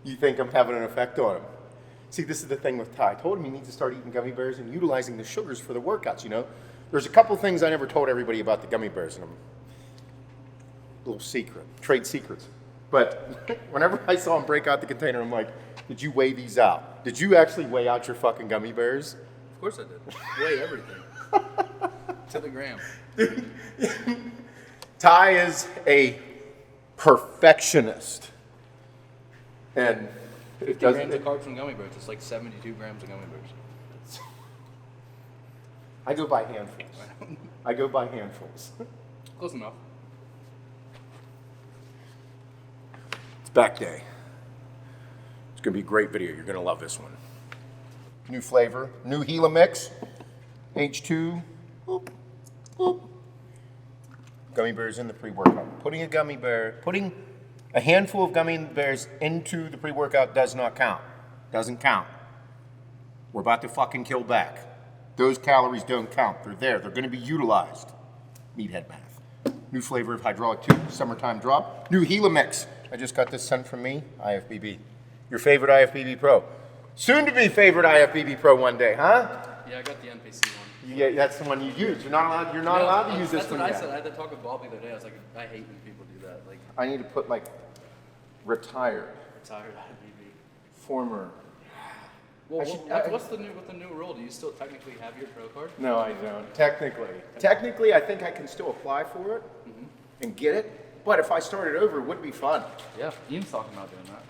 you think I'm having an effect on him. See, this is the thing with Ty. I told him he needs to start eating gummy bears and utilizing the sugars for the workouts, you know? There's a couple things I never told everybody about the gummy bears, and a little secret, trade secrets. But whenever I saw him break out the container, I'm like, did you weigh these out? Did you actually weigh out your fucking gummy bears? Of course I did. Weigh everything. To the gram. Ty is a perfectionist. And 50 grams of carbs from gummy bears. It's like 72 grams of gummy bears. I go by handfuls. I go by handfuls. Close enough. It's back day. It's going to be a great video. You're going to love this one. New flavor. New Helimix. H2. Boop, boop. Gummy bears in the pre-workout. Putting a handful of gummy bears into the pre-workout does not count. Doesn't count. We're about to fucking kill back. Those calories don't count. They're there. They're going to be utilized. Meathead math. New flavor of Hydraulic 2, summertime drop. New Helimix. I just got this sent from me, IFBB. Your favorite IFBB Pro. Soon to be favorite IFBB Pro one day, huh? Yeah, I got the NPC one. Yeah, that's the one you use. You're not allowed to use this one yet. That's what I said. I had to talk with Bob the other day. I was like, I hate when people do that. Like, I need to put like retired IFBB. Former. Well, what's the new rule? Do you still technically have your pro card? No, I don't. Technically, I think I can still apply for it and get it. But if I started over, it would be fun. Yeah, Ian's talking about doing that.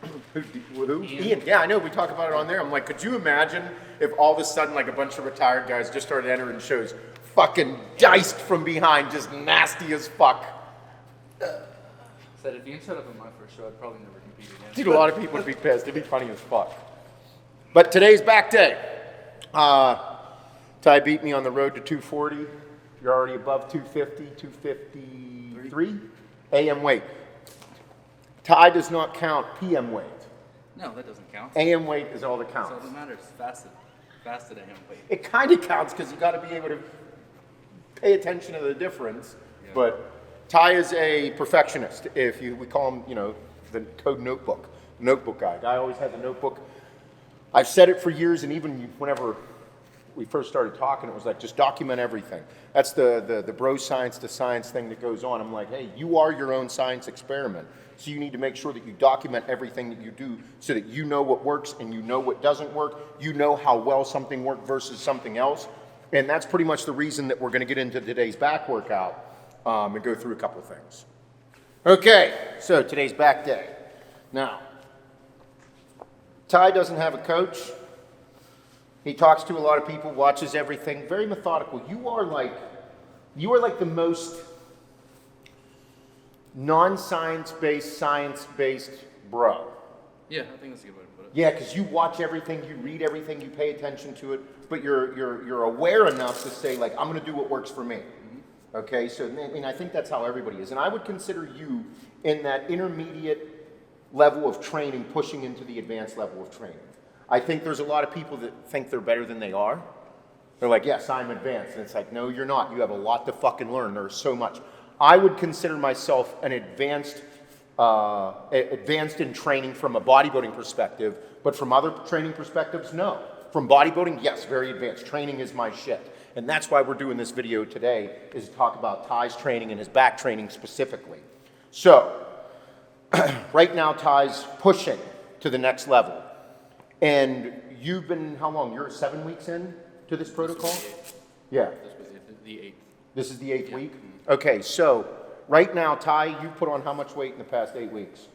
Who? Ian. Yeah, I know. We talk about it on there. I'm like, could you imagine if all of a sudden, like a bunch of retired guys just started entering shows, fucking diced from behind, just nasty as fuck. Said if Ian showed up in my first show, I'd probably never compete again. Dude, a lot of people would be pissed. It'd be funny as fuck. But today's back day. Ty beat me on the road to 240. You're already above 250, 253 AM weight. Ty does not count PM weight. No, that doesn't count. AM weight is all that counts. So it matters. Fasted AM weight. It kind of counts because you got to be able to pay attention to the difference. Yeah. But Ty is a perfectionist. We call him, the code notebook guy. Guy always has a notebook. I've said it for years, and even whenever we first started talking, it was like, just document everything. That's the bro science to science thing that goes on. I'm like, hey, you are your own science experiment. So you need to make sure that you document everything that you do so that you know what works and you know what doesn't work. You know how well something worked versus something else. And that's pretty much the reason that we're going to get into today's back workout and go through a couple of things. Okay, so today's back day. Now, Ty doesn't have a coach. He talks to a lot of people, watches everything, very methodical. You are like the most non-science-based, science-based bro. Yeah, I think that's a good way to put it. Yeah, because you watch everything, you read everything, you pay attention to it, but you're aware enough to say, like, I'm going to do what works for me. Mm-hmm. Okay, so I think that's how everybody is. And I would consider you in that intermediate level of training, pushing into the advanced level of training. I think there's a lot of people that think they're better than they are. They're like, yes, I'm advanced. And it's like, no, you're not. You have a lot to fucking learn. There's so much. I would consider myself an advanced in training from a bodybuilding perspective, but from other training perspectives, no. From bodybuilding, yes, very advanced. Training is my shit. And that's why we're doing this video today, is to talk about Ty's training and his back training specifically. So, right now, Ty's pushing to the next level. And you've been, how long? You're 7 weeks in to this protocol? Yeah. This was the 8th. This is the 8th week? Okay, so right now, Ty, you've put on how much weight in the past 8 weeks?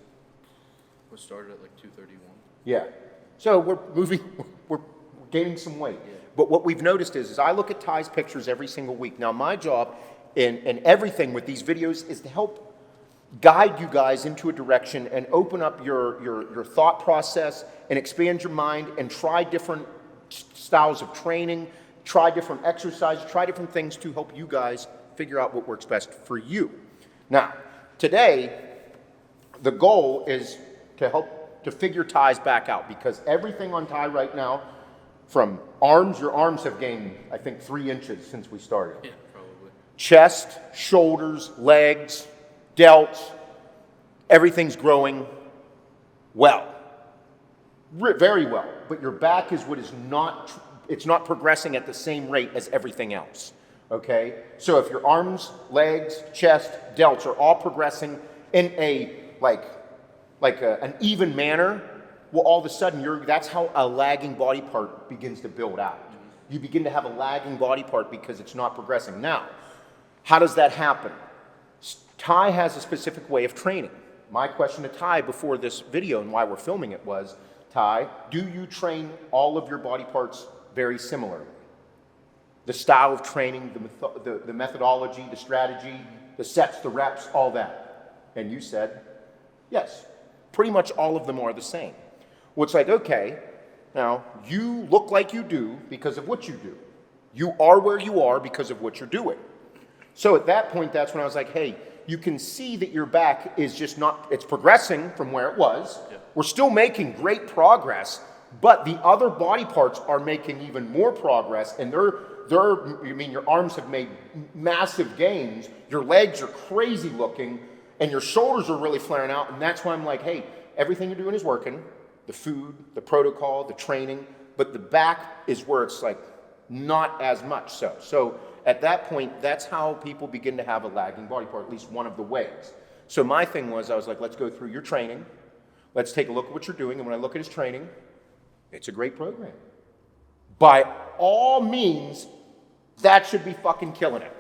We started at like 231. Yeah. So we're gaining some weight. Yeah. But what we've noticed is I look at Ty's pictures every single week. Now, my job in everything with these videos is to help guide you guys into a direction and open up your thought process and expand your mind and try different styles of training, try different exercises, try different things to help you guys figure out what works best for you. Now, today, the goal is to help to figure Ty's back out, because everything on Ty right now, from arms, your arms have gained, I think, 3 inches since we started. Yeah, probably. Chest, shoulders, legs, delts, everything's growing well. very well, but your back is what is not, it's not progressing at the same rate as everything else, okay? So if your arms, legs, chest, delts are all progressing in a, an even manner, well, all of a sudden, that's how a lagging body part begins to build out. You begin to have a lagging body part because it's not progressing. Now, how does that happen? Ty has a specific way of training. My question to Ty before this video and why we're filming it was, Ty, do you train all of your body parts very similarly? The style of training, the methodology, the strategy, the sets, the reps, all that. And you said, yes, pretty much all of them are the same. Well, it's like, okay, now you look like you do because of what you do. You are where you are because of what you're doing. So at that point, that's when I was like, hey, you can see that your back is just not, it's progressing from where it was. Yeah. We're still making great progress, but the other body parts are making even more progress, and your arms have made massive gains, your legs are crazy looking, and your shoulders are really flaring out, and that's why I'm like, hey, everything you're doing is working, the food, the protocol, the training, but the back is where it's like not as much so. So at that point, that's how people begin to have a lagging body part, at least one of the ways. So my thing was, I was like, let's go through your training. Let's take a look at what you're doing. And when I look at his training, it's a great program. By all means, that should be fucking killing it.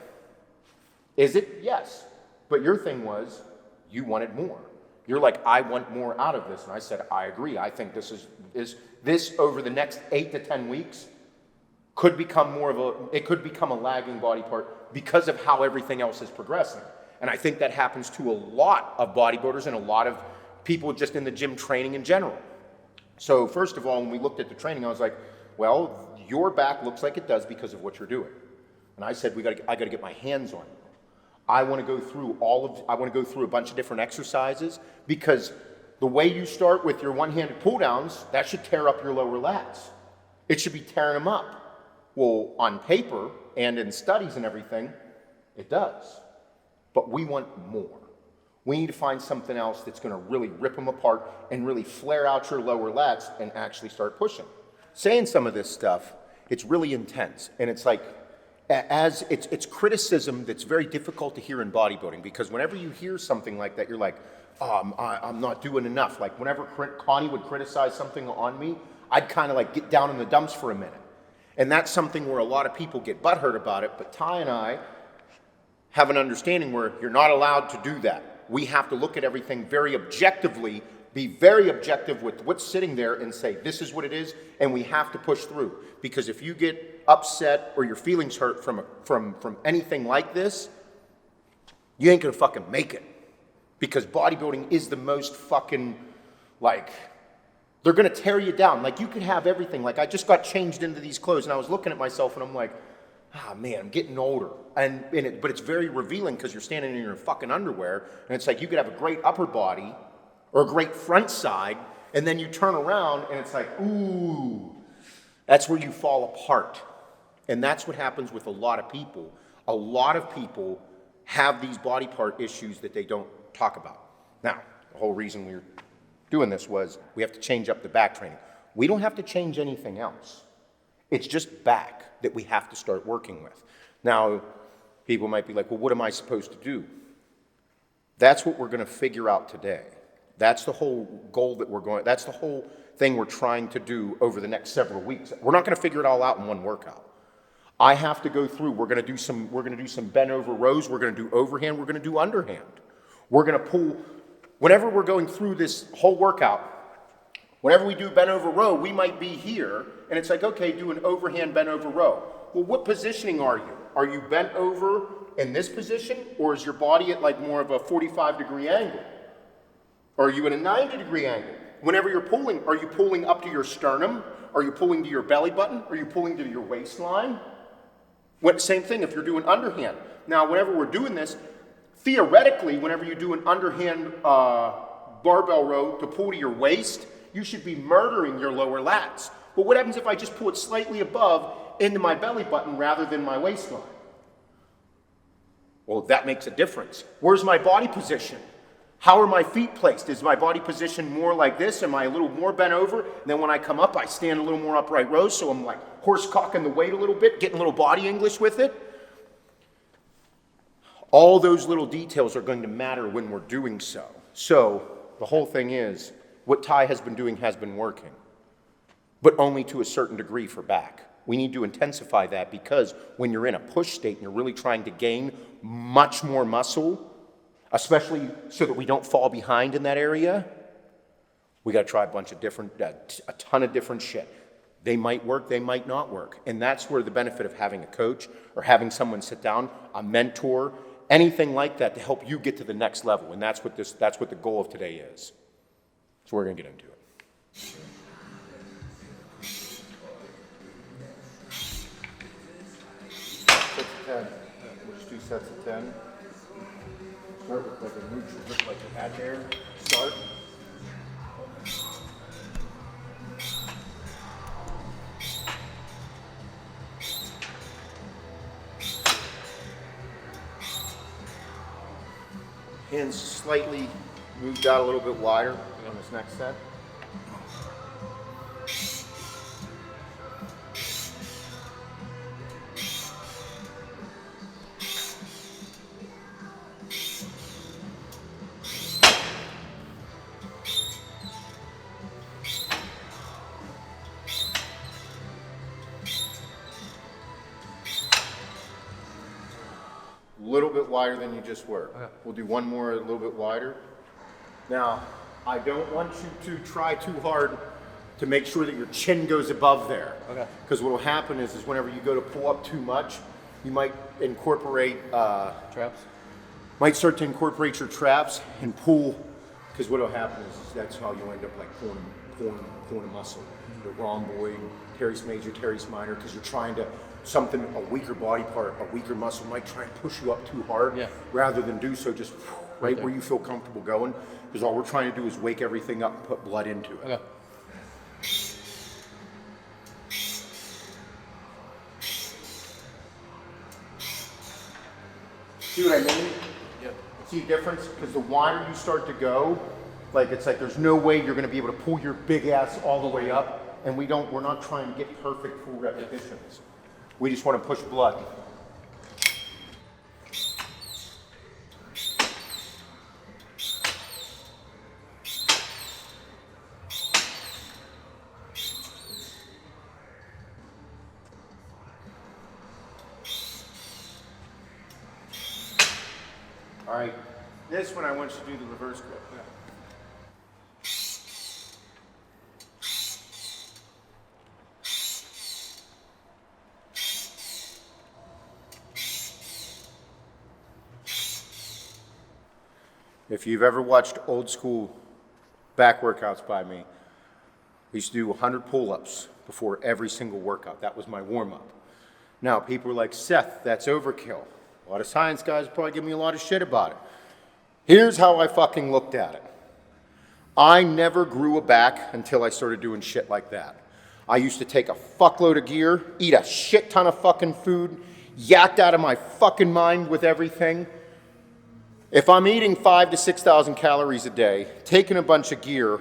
Is it? Yes. But your thing was, you wanted more. You're like, I want more out of this. And I said, I agree. I think this over the next 8 to 10 weeks, could become a lagging body part because of how everything else is progressing. And I think that happens to a lot of bodybuilders and a lot of people just in the gym training in general. So first of all, when we looked at the training, I was like, well, your back looks like it does because of what you're doing. And I said, I gotta get my hands on you. I wanna go through a bunch of different exercises, because the way you start with your one-handed pull downs, that should tear up your lower lats. It should be tearing them up. Well, on paper and in studies and everything, it does. But we want more. We need to find something else that's going to really rip them apart and really flare out your lower lats and actually start pushing. Saying some of this stuff, it's really intense. And it's like, it's criticism that's very difficult to hear in bodybuilding, because whenever you hear something like that, you're like, oh, I'm not doing enough. Like whenever Connie would criticize something on me, I'd kind of like get down in the dumps for a minute. And that's something where a lot of people get butthurt about it, but Ty and I have an understanding where you're not allowed to do that. We have to look at everything very objectively, be very objective with what's sitting there and say, this is what it is, and we have to push through. Because if you get upset or your feelings hurt from anything like this, you ain't gonna fucking make it. Because bodybuilding is the most fucking, they're gonna tear you down. Like you could have everything. Like I just got changed into these clothes and I was looking at myself and I'm like, man, I'm getting older. But it's very revealing because you're standing in your fucking underwear and it's like you could have a great upper body or a great front side, and then you turn around and it's like, ooh, that's where you fall apart. And that's what happens with a lot of people. A lot of people have these body part issues that they don't talk about. Now, the whole reason we're doing this was we have to change up the back training. We don't have to change anything else. It's just back that we have to start working with. Now, people might be like, well, what am I supposed to do? That's what we're going to figure out today. That's the whole goal that's the whole thing we're trying to do over the next several weeks. We're not going to figure it all out in one workout. I have to go through, we're going to do some bent over rows, we're going to do overhand, we're going to do underhand. We're going to pull. Whenever we're going through this whole workout, whenever we do bent over row, we might be here, and it's like, okay, do an overhand bent over row. Well, what positioning are you? Are you bent over in this position, or is your body at like more of a 45-degree angle? Or are you at a 90-degree angle? Whenever you're pulling, are you pulling up to your sternum? Are you pulling to your belly button? Are you pulling to your waistline? Same thing if you're doing underhand. Now, whenever we're doing this, theoretically, whenever you do an underhand barbell row to pull to your waist, you should be murdering your lower lats. But what happens if I just pull it slightly above into my belly button rather than my waistline? Well, that makes a difference. Where's my body position? How are my feet placed? Is my body positioned more like this? Am I a little more bent over? And then when I come up, I stand a little more upright rows, so I'm like horse cocking the weight a little bit, getting a little body English with it. All those little details are going to matter when we're doing so. So the whole thing is, what Ty has been doing has been working, but only to a certain degree for back. We need to intensify that because when you're in a push state and you're really trying to gain much more muscle, especially so that we don't fall behind in that area, we got to try a bunch of different, a ton of different shit. They might work, they might not work. And that's where the benefit of having a coach or having someone sit down, a mentor, anything like that to help you get to the next level. And that's what the goal of today is. So we're going to get into it. Sets of 10. We'll just do sets of 10. Start with like a neutral, just like you had there. Start. Hands slightly moved out a little bit wider on this next set. A little bit wider than you just were. Okay. We'll do one more a little bit wider. Now, I don't want you to try too hard to make sure that your chin goes above there. Okay. Because what will happen is whenever you go to pull up too much, you might incorporate traps. Might start to incorporate your traps and pull. Because what will happen is that's how you end up like pulling a muscle. The rhomboid, teres major, teres minor, because you're trying to a weaker body part, a weaker muscle might try and push you up too hard, rather than do so just right where you feel comfortable going. Because all we're trying to do is wake everything up and put blood into it. Okay. See what I mean? Yep. See the difference? Because the wider you start to go, it's like there's no way you're going to be able to pull your big ass all the way up, and we're not trying to get perfect full repetitions. We just want to push blood. All right, this one I want you to do the reverse grip. If you've ever watched old school back workouts by me, I used to do 100 pull-ups before every single workout. That was my warm-up. Now, people are like, Seth, that's overkill. A lot of science guys probably give me a lot of shit about it. Here's how I fucking looked at it. I never grew a back until I started doing shit like that. I used to take a fuckload of gear, eat a shit ton of fucking food, yacked out of my fucking mind with everything. If I'm eating 5,000 to 6,000 calories a day, taking a bunch of gear,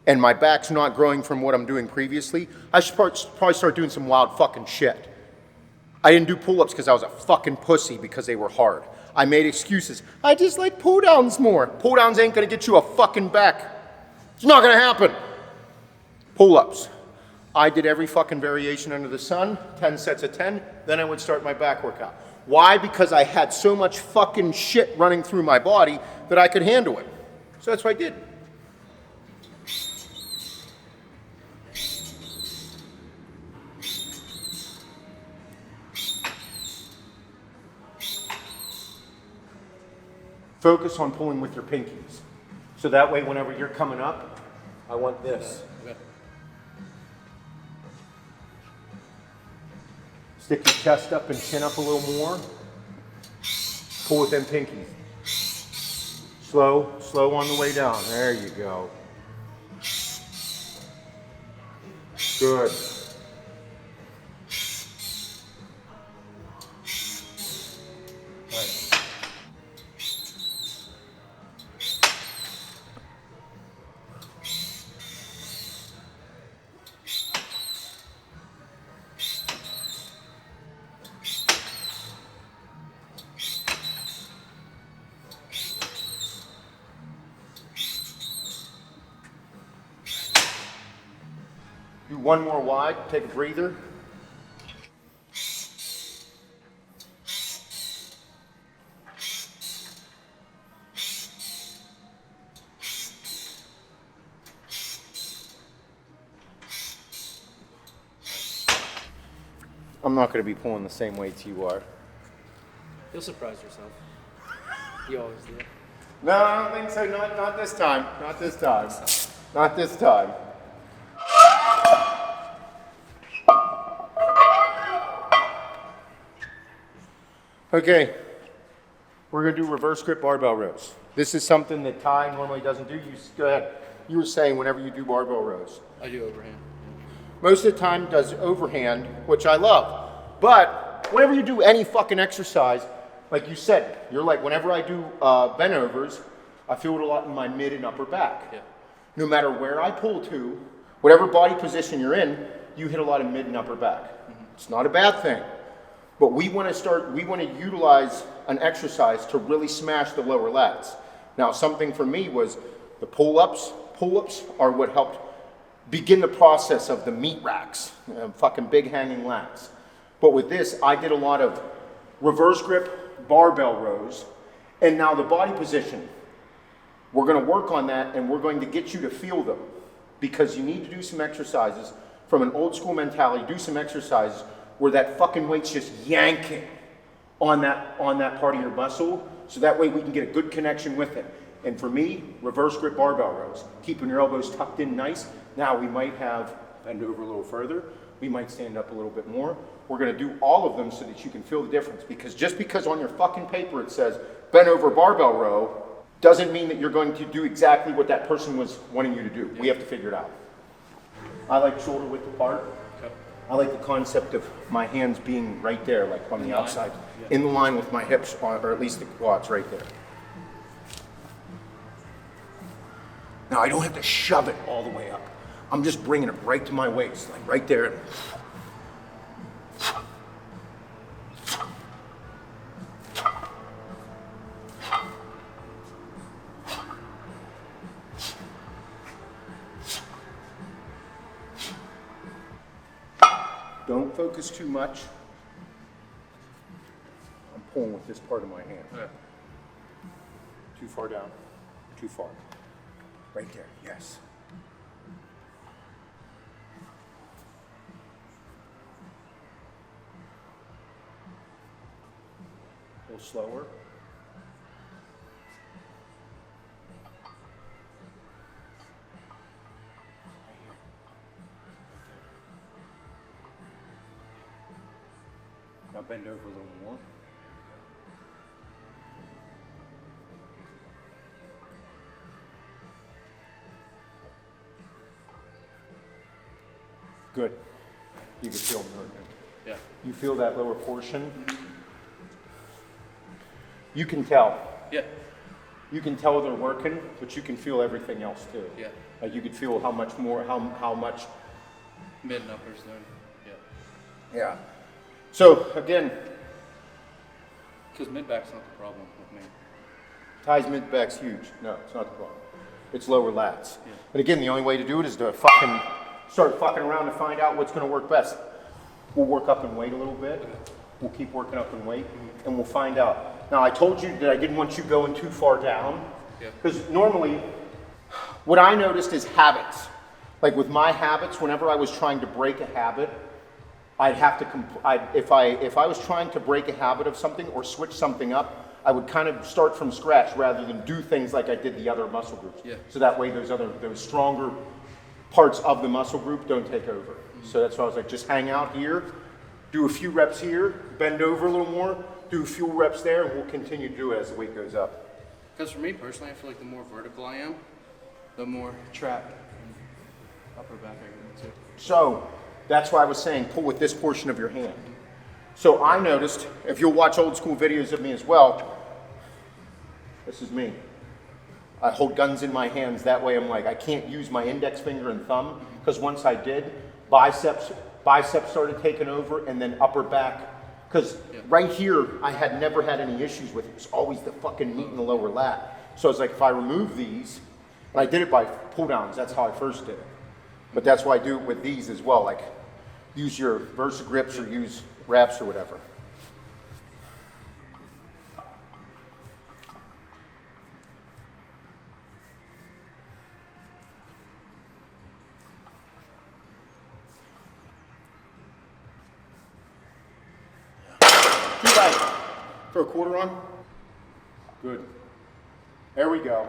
and my back's not growing from what I'm doing previously, I should probably start doing some wild fucking shit. I didn't do pull-ups because I was a fucking pussy because they were hard. I made excuses. I just like pull-downs more. Pull-downs ain't gonna get you a fucking back. It's not gonna happen. Pull-ups. I did every fucking variation under the sun, 10 sets of 10, then I would start my back workout. Why? Because I had so much fucking shit running through my body that I could handle it. So that's what I did. Focus on pulling with your pinkies. So that way, whenever you're coming up, I want this. Okay. Stick your chest up and chin up a little more. Pull with them pinkies. Slow, slow on the way down. There you go. Good. Do one more wide, take a breather. I'm not going to be pulling the same weights you are. You'll surprise yourself. You always do. No, I don't think so. Not this time. Not this time. Not this time. Okay, we're going to do reverse grip barbell rows. This is something that Ty normally doesn't do. Go ahead. You were saying whenever you do barbell rows. I do overhand. Most of the time does overhand, which I love. But whenever you do any fucking exercise, like you said, you're like, whenever I do bent overs, I feel it a lot in my mid and upper back. Yeah. No matter where I pull to, whatever body position you're in, you hit a lot of mid and upper back. Mm-hmm. It's not a bad thing. But we want to utilize an exercise to really smash the lower lats. Now, something for me was the pull-ups. Pull-ups are what helped begin the process of the meat racks, fucking big hanging lats. But with this, I did a lot of reverse grip barbell rows, and now the body position. We're going to work on that, and we're going to get you to feel them, because you need to do some exercises from an old school mentality. Do some exercises where that fucking weight's just yanking on that part of your muscle, so that way we can get a good connection with it. And for me, reverse grip barbell rows, keeping your elbows tucked in nice. Now we might have bend over a little further. We might stand up a little bit more. We're going to do all of them so that you can feel the difference. Because just because on your fucking paper it says bent over barbell row doesn't mean that you're going to do exactly what that person was wanting you to do. We have to figure it out. I like shoulder width apart. Okay. I like the concept of my hands being right there, like on the outside, in the line with my hips, or at least the quads right there. Now I don't have to shove it all the way up. I'm just bringing it right to my waist, like right there. Don't focus too much. I'm pulling with this part of my hand. Okay. Too far down, too far. Right there, yes. A little slower. Now bend over a little more. Good. You can feel movement. Yeah. You feel that lower portion? You can tell. Yeah. You can tell they're working, but you can feel everything else too. Yeah. Like you could feel how much more, how much. Mid and uppers there. Yeah. Yeah. So again. Because mid back's not the problem with me. Ty's mid back's huge. No, it's not the problem. It's lower lats. Yeah. But again, the only way to do it is to fucking start fucking around to find out what's going to work best. We'll work up in weight a little bit. We'll keep working up in weight, and we'll find out. Now, I told you that I didn't want you going too far down, because normally, what I noticed is habits. Like with my habits, whenever I was trying to break a habit, I'd have to, if I was trying to break a habit of something or switch something up, I would kind of start from scratch rather than do things like I did the other muscle groups. Yeah. So that way those stronger parts of the muscle group don't take over. Mm-hmm. So that's why I was like, just hang out here, do a few reps here, bend over a little more, do a few reps there, and we'll continue to do it as the weight goes up. Because for me personally, I feel like the more vertical I am, the more trap and upper back I get into. So that's why I was saying pull with this portion of your hand. So I noticed, if you'll watch old school videos of me as well, this is me. I hold guns in my hands, that way I'm like, I can't use my index finger and thumb, because once I did, biceps started taking over, and then upper back, because right here, I had never had any issues with it. It was always the fucking meat in the lower lat. So I was like, if I remove these, and I did it by pull downs, that's how I first did it. But that's why I do it with these as well. Like use your Versa grips or use wraps or whatever. Too light. Throw a quarter on. Good. There we go.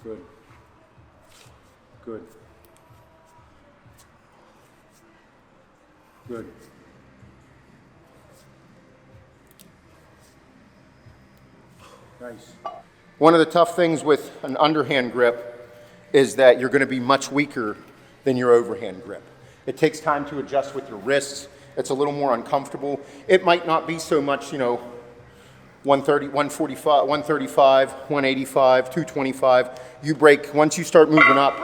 Good. Good. Good. Nice. One of the tough things with an underhand grip is that you're going to be much weaker than your overhand grip. It takes time to adjust with your wrists. It's a little more uncomfortable. It might not be so much, 130, 145, 135, 185, 225. You break, once you start moving up,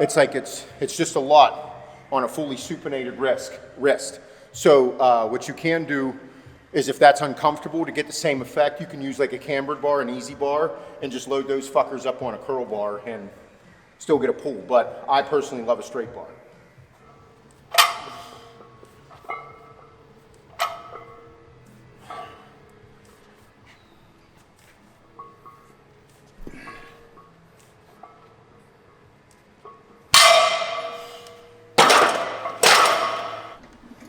it's like it's just a lot on a fully supinated wrist. So what you can do is if that's uncomfortable, to get the same effect, you can use like a cambered bar, an easy bar, and just load those fuckers up on a curl bar and still get a pull. But I personally love a straight bar.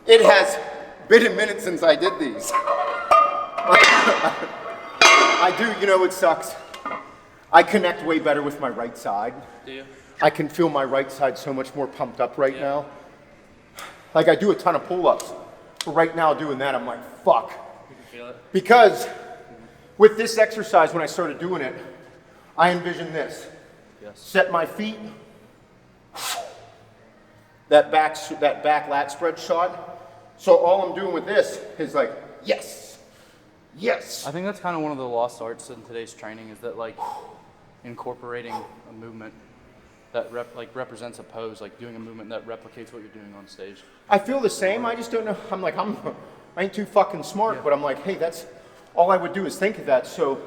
It has been a minute since I did these. I do, it sucks. I connect way better with my right side. Do you? I can feel my right side so much more pumped up right now. Like I do a ton of pull-ups, but right now doing that, I'm like, fuck. You can feel it? Because with this exercise, when I started doing it, I envisioned this. Yes. Set my feet, that back lat spread shot. So all I'm doing with this is like, yes, yes. I think that's kind of one of the lost arts in today's training is that like incorporating a movement that represents a pose, like doing a movement that replicates what you're doing on stage. I feel the same. I just don't know. I ain't too fucking smart, but I'm like, hey, that's all I would do is think of that. So,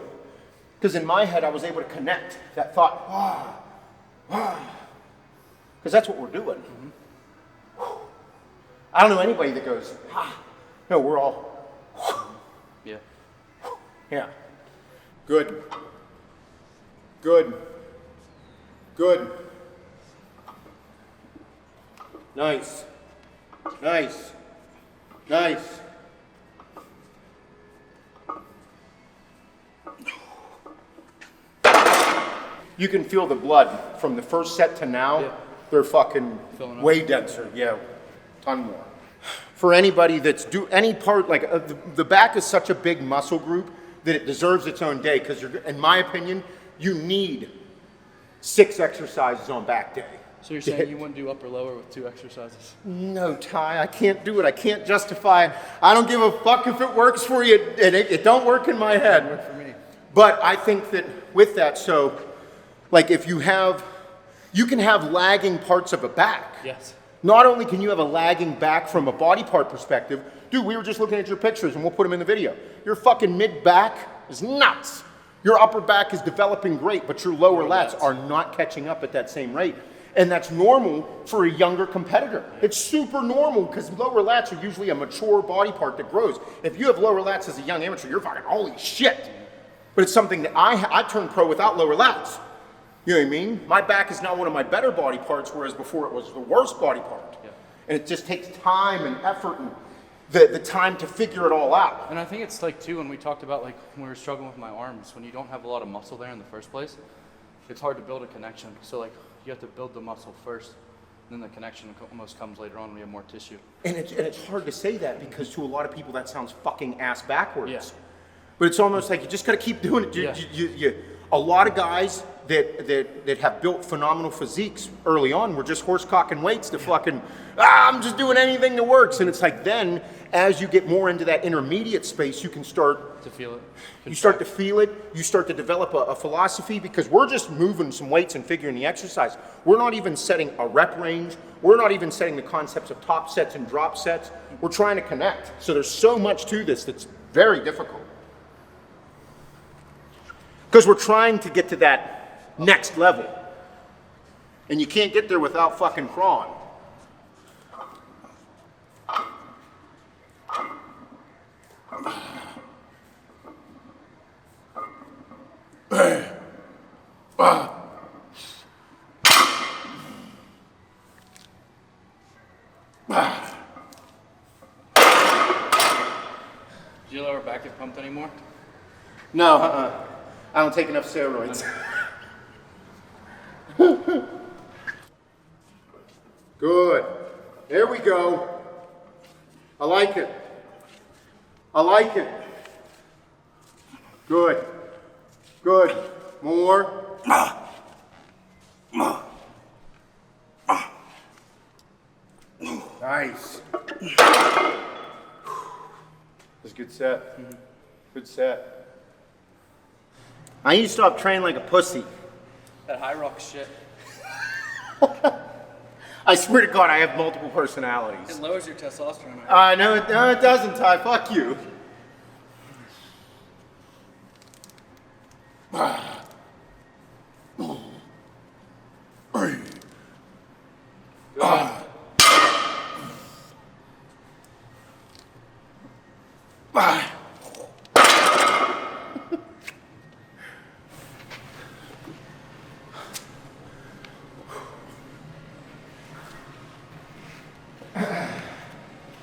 because in my head I was able to connect that thought, because that's what we're doing. Mm-hmm. I don't know anybody that goes, no, we're all, yeah. Yeah. Good. Good. Good. Nice. Nice. Nice. You can feel the blood from the first set to now. Yeah. They're fucking way denser. Yeah. Ton more. For anybody that's any part, like the back is such a big muscle group that it deserves its own day because in my opinion, you need 6 exercises on back day. So you're saying you wouldn't do upper lower with 2 exercises? No, Ty, I can't do it. I can't justify it. I don't give a fuck if it works for you. It don't work in my head. It worked for me. But I think that with that, so like if you can have lagging parts of a back. Yes. Not only can you have a lagging back from a body part perspective, dude, we were just looking at your pictures and we'll put them in the video. Your fucking mid back is nuts. Your upper back is developing great, but your lower lats are not catching up at that same rate. And that's normal for a younger competitor. It's super normal because lower lats are usually a mature body part that grows. If you have lower lats as a young amateur, you're fucking holy shit. But it's something that I turned pro without lower lats. You know what I mean? My back is now one of my better body parts, whereas before it was the worst body part. Yeah. And it just takes time and effort and the time to figure it all out. And I think it's like too, when we talked about like when we were struggling with my arms, when you don't have a lot of muscle there in the first place, it's hard to build a connection. So like you have to build the muscle first, and then the connection almost comes later on when you have more tissue. And it's hard to say that because to a lot of people that sounds fucking ass backwards. Yeah. But it's almost like you just gotta keep doing it. A lot of guys that have built phenomenal physiques early on were just horse cocking weights to fucking, I'm just doing anything that works. And it's like then, as you get more into that intermediate space, you can start to feel it. You start to feel it. You start to develop a philosophy because we're just moving some weights and figuring the exercise. We're not even setting a rep range. We're not even setting the concepts of top sets and drop sets. We're trying to connect. So there's so much to this that's very difficult. Because we're trying to get to that next level. And you can't get there without fucking crawling. Do you lower back get pumped anymore? No, I don't take enough steroids. Good. There we go. I like it. I like it. Good. Good. More. Nice. That's a good set. Good set. I need to stop training like a pussy. That high rock shit. I swear to God, I have multiple personalities. It lowers your testosterone. No, it doesn't, Ty. Fuck you.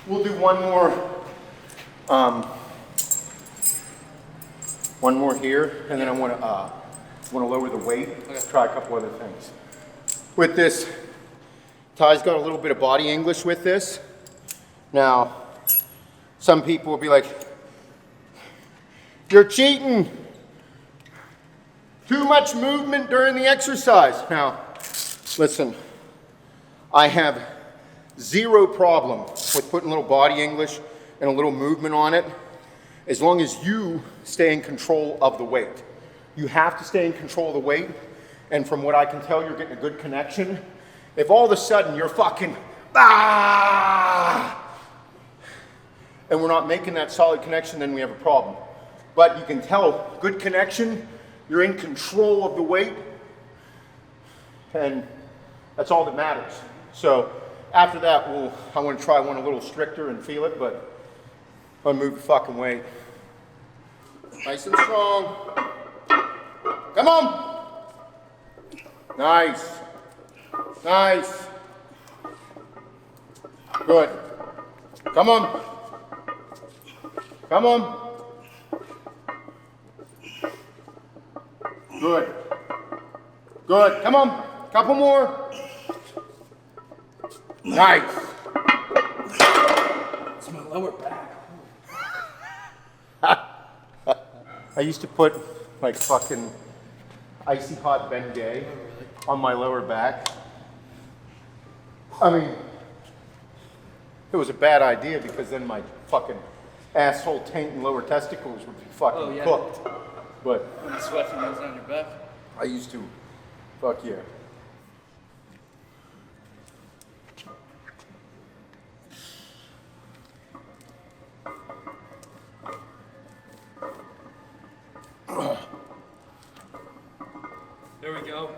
We'll do one more here, and then I want to lower the weight. Let's try a couple other things. With this, Ty's got a little bit of body English with this. Now, some people will be like, "You're cheating. Too much movement during the exercise." Now, listen, I have zero problem with putting a little body English and a little movement on it, as long as you stay in control of the weight. You have to stay in control of the weight, and from what I can tell, you're getting a good connection. If all of a sudden you're fucking, and we're not making that solid connection, then we have a problem. But you can tell, good connection, you're in control of the weight, and that's all that matters. So after that, I want to try one a little stricter and feel it, but I'm gonna move the fucking weight. Nice and strong. Come on. Nice. Nice. Good. Come on. Come on. Good. Good. Come on. Couple more. Nice. It's my lower back. I used to put like fucking icy hot Bengay on my lower back. I mean, it was a bad idea because then my fucking asshole taint and lower testicles would be fucking cooked. But When the sweat goes down your back. I used to. Fuck yeah. There we go.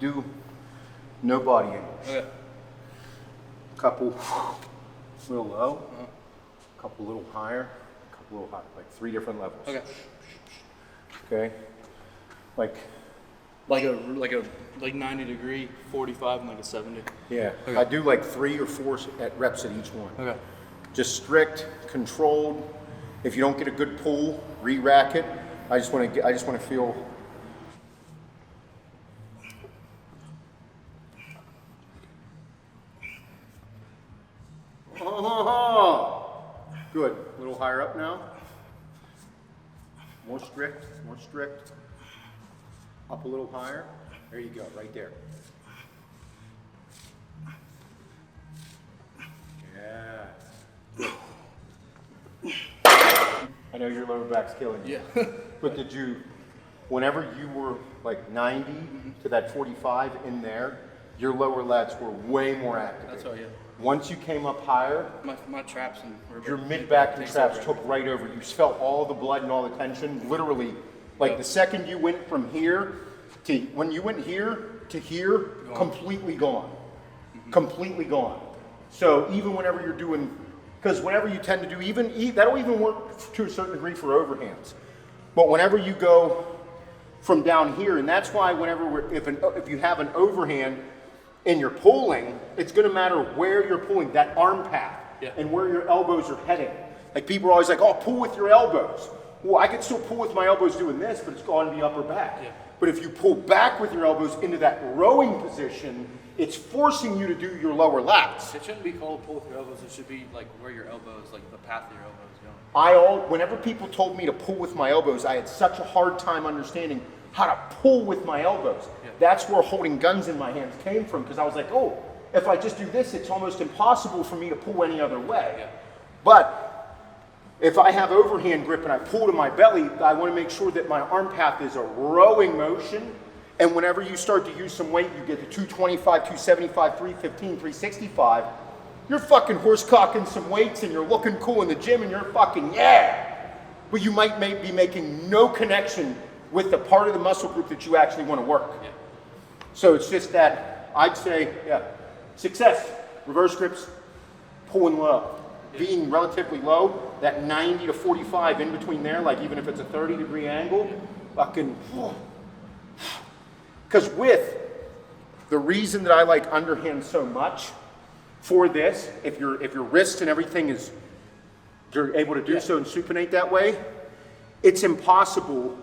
Do no body English. Okay. Couple little low, couple little higher, couple little higher, like 3 different levels. Okay. Okay? Like, Like 90 degree, 45, and like a 70. yeah. Okay. I do like 3 or 4 reps at each one. Okay. Just strict, controlled. If you don't get a good pull, re-rack it. I just want to feel. Good. A little higher up now. More strict, more strict. Up a little higher. There you go, right there. Yeah. I know your lower back's killing you. Yeah. But did you whenever you were like 90 to that 45 in there, your lower lats were way more active. That's all, yeah. Once you came up higher, My traps and your mid-back and traps took right over. You felt all the blood and all the tension. Literally, like the second you went from here to, when you went here to here, completely gone. Completely gone. So even whenever you're doing, because whenever you tend to do, that'll even work to a certain degree for overhands. But whenever you go from down here, and that's why whenever if you have an overhand and you're pulling, it's going to matter where you're pulling, that arm path, and where your elbows are heading. Like people are always like, oh, pull with your elbows. Well, I can still pull with my elbows doing this, but it's going to be upper back. Yeah. But if you pull back with your elbows into that rowing position, it's forcing you to do your lower lats. It shouldn't be called pull with your elbows. It should be like where your elbows, like the path of your elbows go. Whenever people told me to pull with my elbows, I had such a hard time understanding how to pull with my elbows. Yeah. That's where holding guns in my hands came from, because I was like, oh, if I just do this, it's almost impossible for me to pull any other way. Yeah. But if I have overhand grip and I pull to my belly, I want to make sure that my arm path is a rowing motion. And whenever you start to use some weight, you get to 225, 275, 315, 365. You're fucking horse cocking some weights and you're looking cool in the gym and you're fucking, yeah. But you might be making no connection with the part of the muscle group that you actually want to work. Yeah. So it's just that, I'd say, success, reverse grips, pulling low. Being relatively low, that 90 to 45 in between there, like even if it's a 30-degree angle, fucking, because with the reason that I like underhand so much for this, if your wrists and everything is, you're able to do so and supinate that way, it's impossible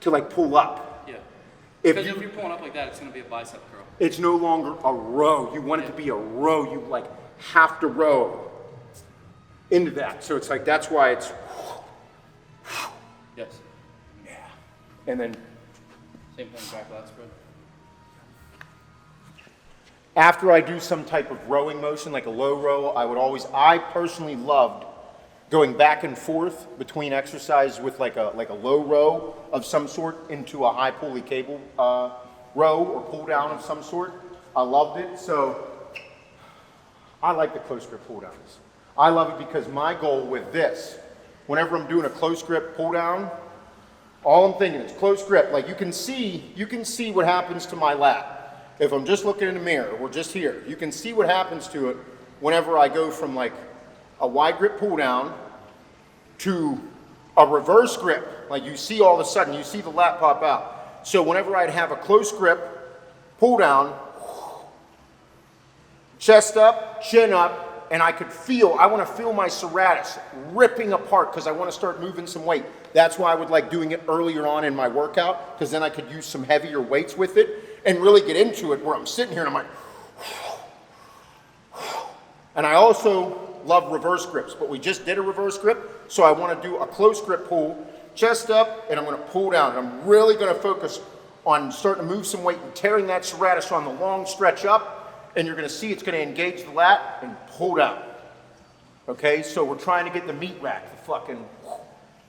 to like pull up. Yeah. Because if you're pulling up like that, it's going to be a bicep curl. It's no longer a row. You want it to be a row. You like have to row into that. So it's like, that's why it's, yes. Yeah. And then same thing, back lat spread. After I do some type of rowing motion, like a low row, I personally loved going back and forth between exercise with like a low row of some sort into a high pulley cable row or pull down of some sort. I loved it. So I like the close grip pull downs. I love it because my goal with this, whenever I'm doing a close grip pull down, all I'm thinking is close grip. Like you can see what happens to my lat. If I'm just looking in the mirror, we're just here. You can see what happens to it whenever I go from like a wide grip pull down to a reverse grip. Like you see all of a sudden, you see the lat pop out. So whenever I'd have a close grip pull down, chest up, chin up, and I want to feel my serratus ripping apart because I want to start moving some weight. That's why I would like doing it earlier on in my workout, because then I could use some heavier weights with it and really get into it where I'm sitting here and I'm like, and I also love reverse grips, but we just did a reverse grip, so I want to do a close grip pull, chest up, and I'm going to pull down. And I'm really going to focus on starting to move some weight and tearing that serratus on the long stretch up. And you're going to see it's going to engage the lat and pull down. Okay, so we're trying to get the meat rack,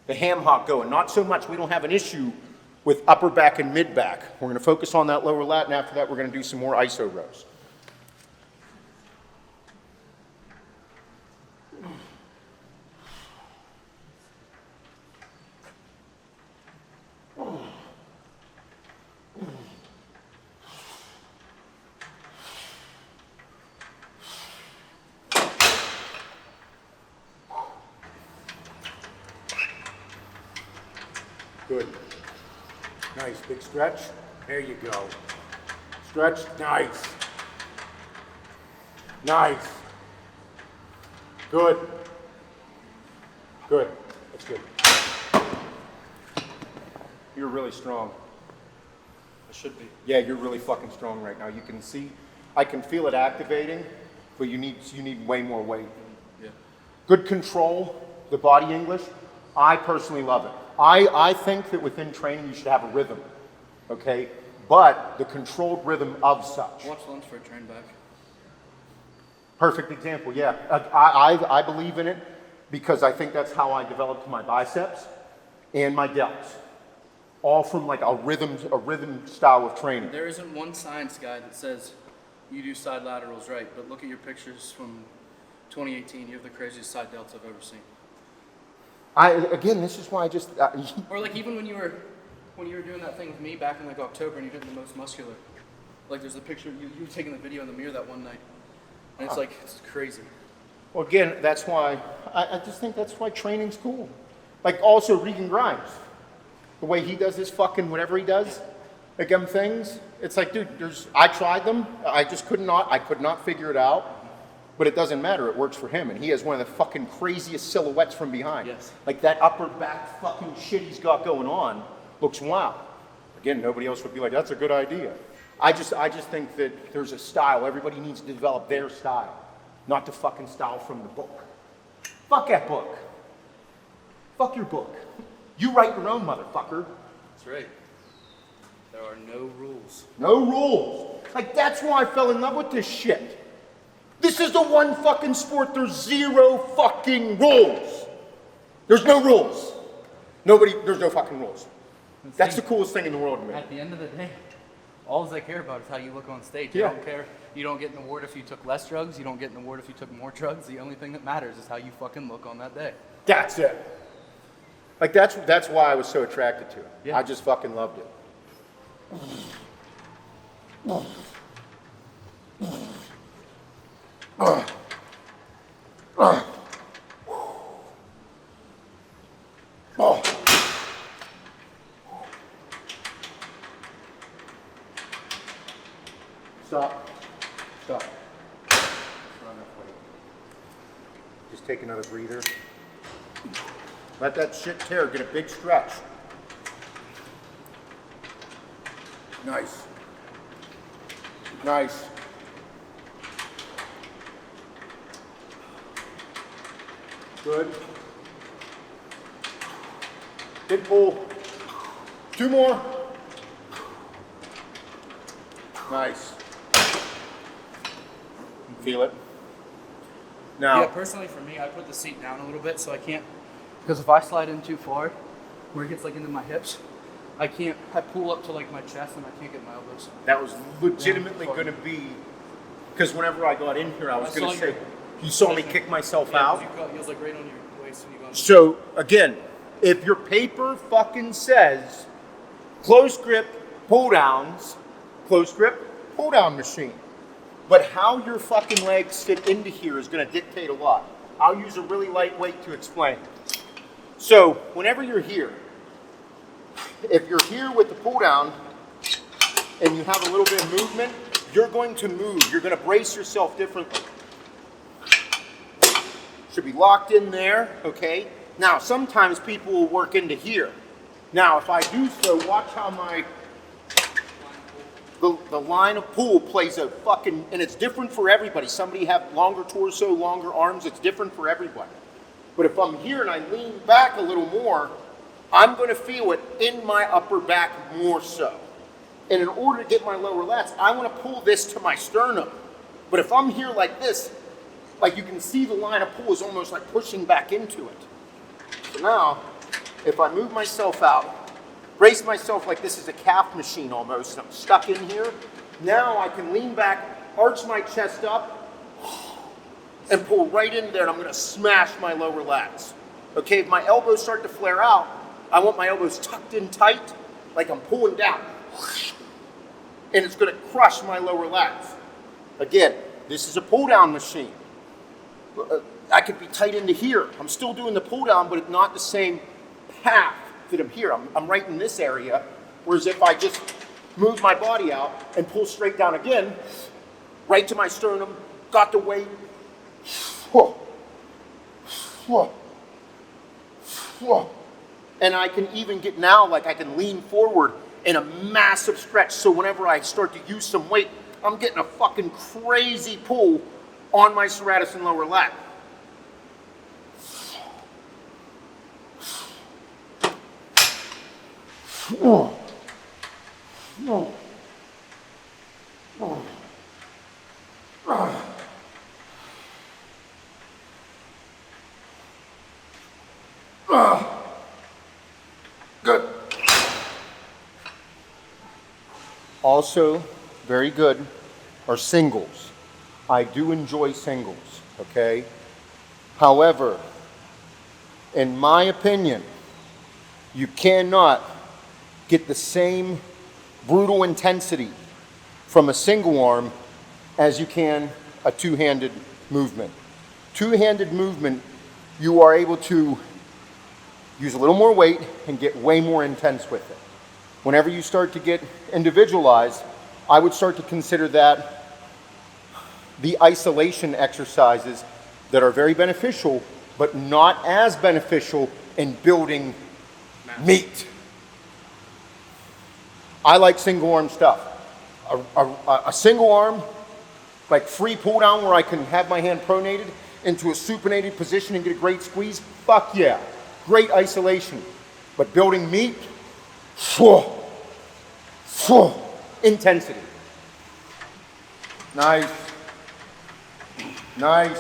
the ham hock going. Not so much, we don't have an issue with upper back and mid back. We're going to focus on that lower lat, and after that we're going to do some more iso rows. Good. Nice, big stretch. There you go. Stretch, nice. Nice. Good. Good, that's good. You're really strong. I should be. Yeah, you're really fucking strong right now. You can see, I can feel it activating, but you need way more weight. Yeah. Good control, the body English. I personally love it. I think that within training you should have a rhythm, okay? But the controlled rhythm of such. Watch lunch for a train back. Perfect example, yeah. I believe in it because I think that's how I developed my biceps and my delts. all from like a rhythm style of training. There isn't one science guide that says you do side laterals right, but look at your pictures from 2018. You have the craziest side delts I've ever seen. Again, this is why I just. Or like even when you were doing that thing with me back in like October and you did the most muscular. Like there's a picture you were taking the video in the mirror that one night, and it's like it's crazy. Well, again, that's why I just think that's why training's cool. Like also Regan Grimes, the way he does his fucking whatever he does, like them things. It's like, dude, I tried them. I could not figure it out. But it doesn't matter. It works for him, and he has one of the fucking craziest silhouettes from behind. Yes. Like that upper back fucking shit he's got going on looks wow. Again, nobody else would be like, that's a good idea. I just think that there's a style. Everybody needs to develop their style, not the fucking style from the book. Fuck that book. Fuck your book. You write your own, motherfucker. That's right. There are no rules. No rules. Like that's why I fell in love with this shit. This is the one fucking sport, there's zero fucking rules. There's no rules. There's no fucking rules. That's the coolest thing in the world to me. At the end of the day, all they care about is how you look on stage. They Yeah. don't care. You don't get an award if you took less drugs. You don't get an award if you took more drugs. The only thing that matters is how you fucking look on that day. That's it. Like that's why I was so attracted to it. Yeah. I just fucking loved it. Stop. Stop. Run that way. Just take another breather. Let that shit tear. Get a big stretch. Nice. Nice. Good. Big pull. 2 more. Nice. Feel it? Now. Yeah, personally for me, I put the seat down a little bit so I can't, because if I slide in too far, where it gets like into my hips, I pull up to like my chest and I can't get my elbows. That was legitimately going to be, because whenever I got in here, I was going to say, your- you saw me kick myself out. He was like right on your waist when you got. So again, if your paper fucking says close grip pull downs, close grip pull down machine, but how your fucking legs fit into here is going to dictate a lot. I'll use a really light weight to explain. So whenever you're here, if you're here with the pull down and you have a little bit of movement, you're going to move. You're going to brace yourself differently. Should be locked in there, okay? Now, sometimes people will work into here. Now, if I do so, watch how the line of pull plays a fucking, and it's different for everybody. Somebody have longer torso, longer arms, it's different for everybody. But if I'm here and I lean back a little more, I'm going to feel it in my upper back more so. And in order to get my lower lats, I want to pull this to my sternum. But if I'm here like this, like you can see the line of pull is almost like pushing back into it. So now, if I move myself out, brace myself like this is a calf machine almost, and I'm stuck in here, now I can lean back, arch my chest up, and pull right in there, and I'm going to smash my lower lats. Okay, if my elbows start to flare out, I want my elbows tucked in tight, like I'm pulling down. And it's going to crush my lower lats. Again, this is a pull-down machine. I could be tight into here. I'm still doing the pull-down, but it's not the same path that I'm here. I'm right in this area, whereas if I just move my body out and pull straight down again, right to my sternum, got the weight, and I can even get now, like I can lean forward in a massive stretch, so whenever I start to use some weight, I'm getting a fucking crazy pull on my serratus and lower lat. Good. also very good are singles. I do enjoy singles, okay? However, in my opinion, you cannot get the same brutal intensity from a single arm as you can a two-handed movement. Two-handed movement, you are able to use a little more weight and get way more intense with it. Whenever you start to get individualized, I would start to consider that the isolation exercises that are very beneficial, but not as beneficial in building meat. I like single arm stuff. A single arm, like free pull down where I can have my hand pronated into a supinated position and get a great squeeze, fuck yeah. Great isolation. But building meat, intensity. Nice. Nice.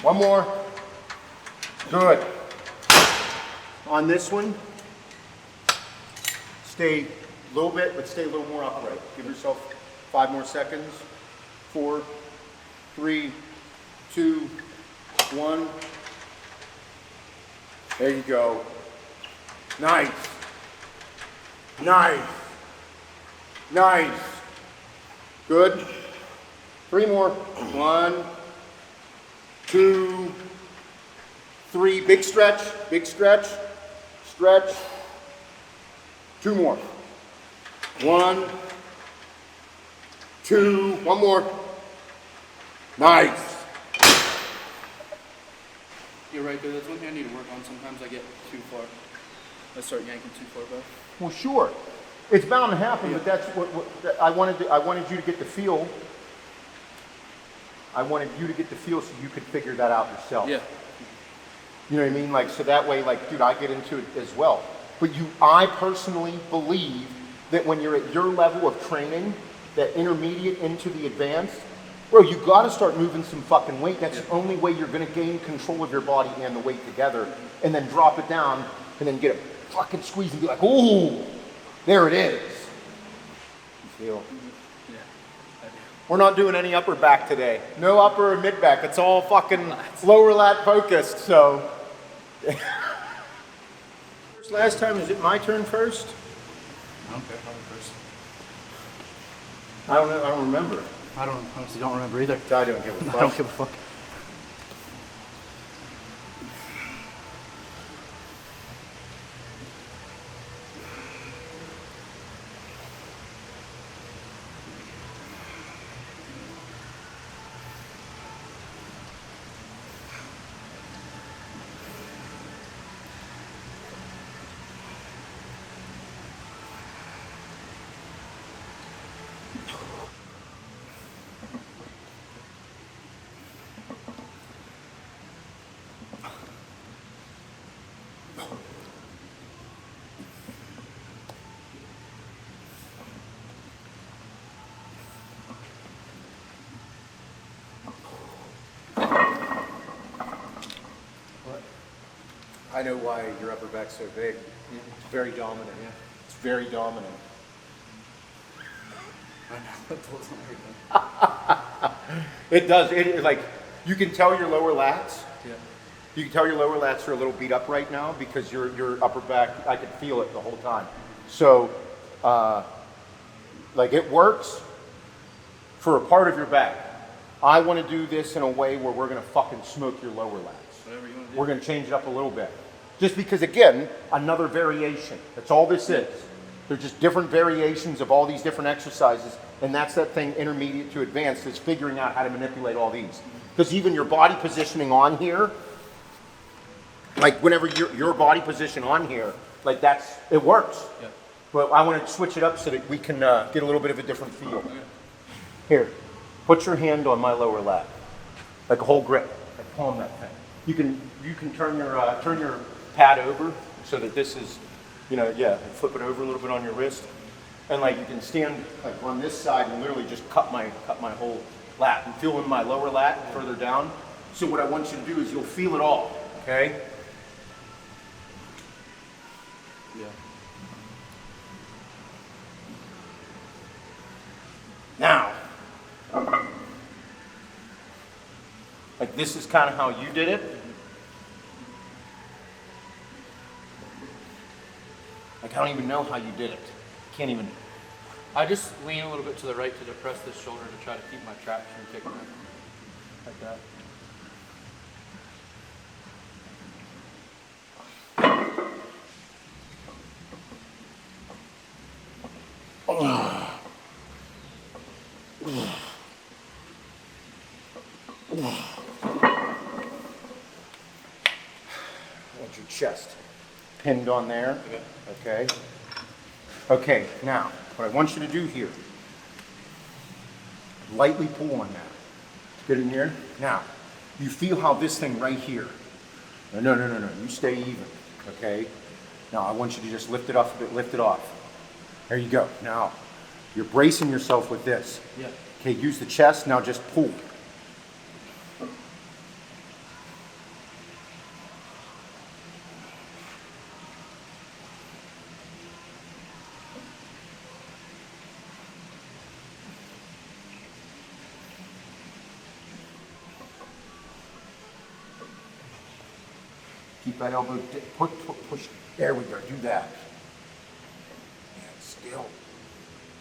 One more. Good. On this one, stay a little bit, but stay a little more upright. Give yourself 5 more seconds. 4, 3, 2, 1. There you go. Nice. Nice. Nice. Good. 3 more. 1, 2, 3. Big stretch. Big stretch. Stretch. 2 more. 1, 2. 1 more. Nice. You're right, but that's one thing I need to work on. Sometimes I get too far. I start yanking too far back. Well, sure. It's bound to happen, but that's what I wanted you to get the feel. I wanted you to get the feel so you could figure that out yourself. Yeah. You know what I mean? Like, so that way, like, dude, I get into it as well. But I personally believe that when you're at your level of training, that intermediate into the advanced, bro, you got to start moving some fucking weight. That's the only way you're going to gain control of your body and the weight together, and then drop it down, and then get a fucking squeeze and be like, ooh, there it is. You feel? Yeah, I do. We're not doing any upper back today. No upper or mid back. It's all fucking lower lat focused, so. Last time, is it my turn first? I don't care. Probably first. I don't know. I don't remember. I honestly don't remember either. I don't give a fuck. I don't give a fuck. I know why your upper back's so big. It's very dominant. Yeah. It's very dominant. I know. It pulls on everything. It does. It like you can tell your lower lats. Yeah. You can tell your lower lats are a little beat up right now because your upper back. I could feel it the whole time. So, like it works for a part of your back. I want to do this in a way where we're gonna fucking smoke your lower lats. Whatever you want to do. We're gonna change it up a little bit. Just because, again, another variation. That's all this is. They're just different variations of all these different exercises, and that's that thing intermediate to advanced is figuring out how to manipulate all these. Because even your body positioning on here, like whenever your body position on here, like it works. Yeah. But I want to switch it up so that we can get a little bit of a different feel. Okay. Here, put your hand on my lower lat, like a whole grip, like palm that thing. You can turn your pad over so that this is, flip it over a little bit on your wrist, and like you can stand like on this side and literally just cut my whole lat. I'm feeling my lower lat further down. So what I want you to do is you'll feel it all, okay? Yeah. Now, like this is kind of how you did it. Like I don't even know how you did it. Can't even. I just lean a little bit to the right to depress this shoulder to try to keep my traps from kicking in. Like that. Want your chest pinned on there. Okay. Okay, now, what I want you to do here, lightly pull on that. Get in here. Now, you feel how this thing right here. No. You stay even. Okay? Now, I want you to just lift it off a bit, lift it off. There you go. Now, you're bracing yourself with this. Yeah. Okay, use the chest. Now just pull. Keep that elbow, push. There we go, do that. Yeah, still.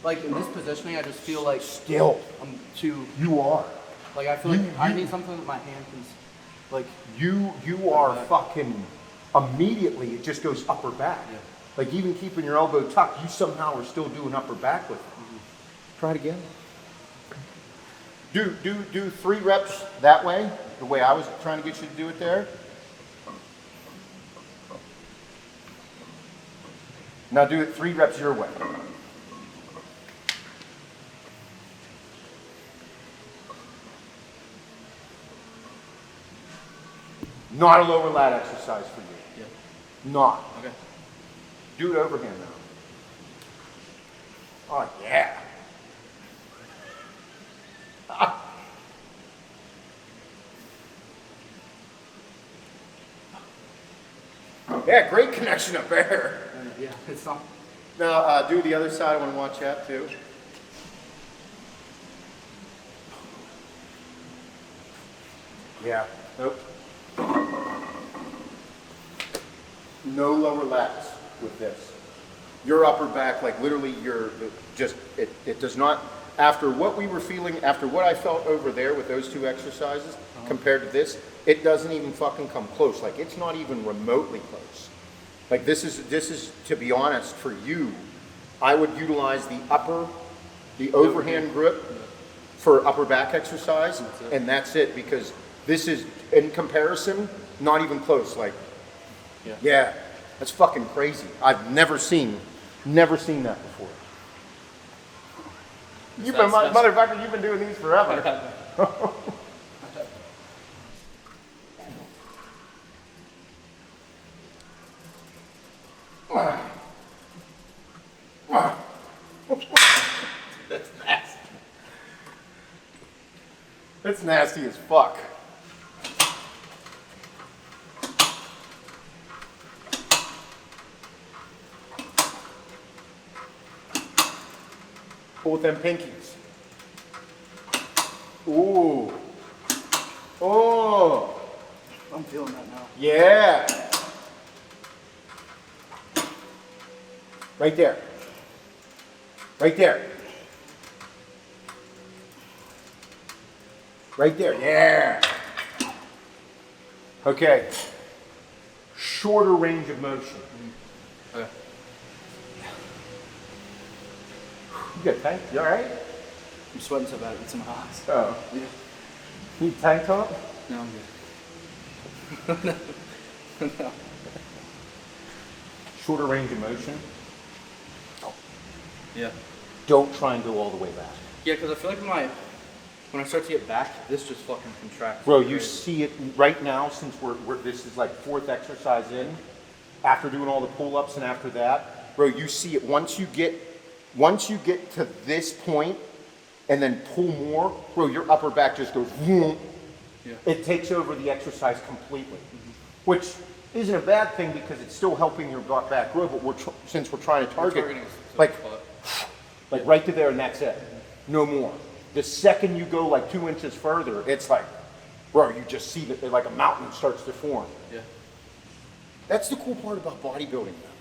Like in this positioning, I just feel like Still. I'm too. You are. Like I feel like I need something that my hand can. Like You are fucking, immediately it just goes upper back. Yeah. Like even keeping your elbow tucked, you somehow are still doing upper back with it. Try it again. Do 3 reps that way, the way I was trying to get you to do it there. Now do it 3 reps your way. Not a lower lat exercise for you. Yeah. Not. Okay. Do it overhand now. Oh yeah. Yeah, great connection up there. Yeah, it's not. Now do the other side. I want to watch that too. Yeah. Nope. No lower lats with this. Your upper back, like literally, it does not. After what we were feeling, after what I felt over there with those 2 exercises, compared to this, it doesn't even fucking come close. Like it's not even remotely close. Like this is to be honest, for you, I would utilize the overhand grip for upper back exercise, and that's it, because this is, in comparison, not even close. Like, yeah, that's fucking crazy. I've never seen that before. Motherfucker, you've been doing these forever. That's nasty. That's nasty as fuck. Pull with them pinkies. Ooh. Oh. I'm feeling that now. Yeah. Right there. Right there. Right there. Yeah. Okay. Shorter range of motion. Okay. You good, tank? You all right? I'm sweating so bad it's in my eyes. Oh. Yeah. Need tank top? No, I'm good. No. Shorter range of motion. Yeah. Don't try and go all the way back. Yeah, because I feel like when I start to get back, this just fucking contracts. Bro, you see it right now, since this is like 4th exercise in, after doing all the pull-ups and after that, bro, you see it once you get to this point and then pull more, bro, your upper back just goes vroom. Yeah. It takes over the exercise completely, which isn't a bad thing because it's still helping your back grow, but since we're trying to target, like right to there and that's it. no more. The second you go like 2 inches further, it's like, bro, you just see that like a mountain starts to form. Yeah. That's the cool part about bodybuilding, though.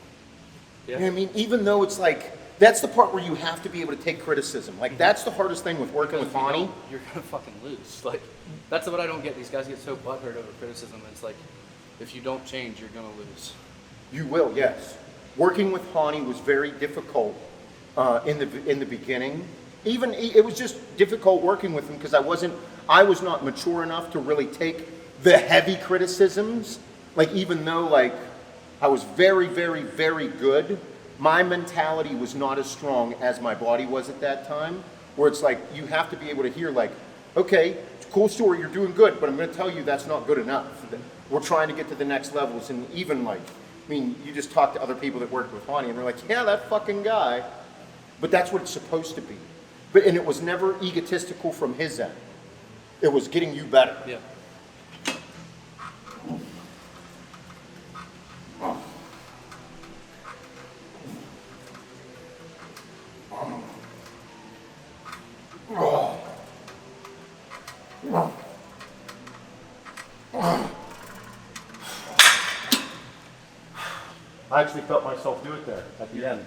Yeah. You know what I mean? Even though it's like, that's the part where you have to be able to take criticism. Like, that's the hardest thing with working with Hani. You're gonna fucking lose. Like, that's what I don't get. These guys get so butthurt over criticism. It's like, if you don't change, you're gonna lose. You will, yes. Working with Hani was very difficult in the beginning. Even it was just difficult working with him because I was not mature enough to really take the heavy criticisms. Like, even though like I was very, very, very good, my mentality was not as strong as my body was at that time. Where it's like you have to be able to hear like, okay, it's a cool story, you're doing good, but I'm going to tell you that's not good enough. We're trying to get to the next levels, and even like, I mean, you just talk to other people that worked with Hani, and they're like, yeah, that fucking guy. But that's what it's supposed to be. And it was never egotistical from his end. It was getting you better. Yeah. I actually felt myself do it there at the end.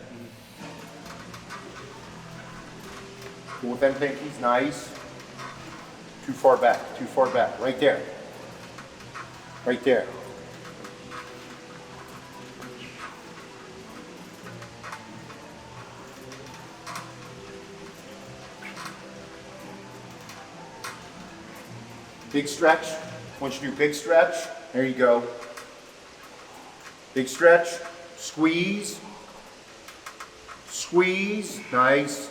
Cool with them pinkies, nice. Too far back, right there. Right there. Big stretch. Once you do big stretch, there you go. Big stretch, squeeze, squeeze, nice.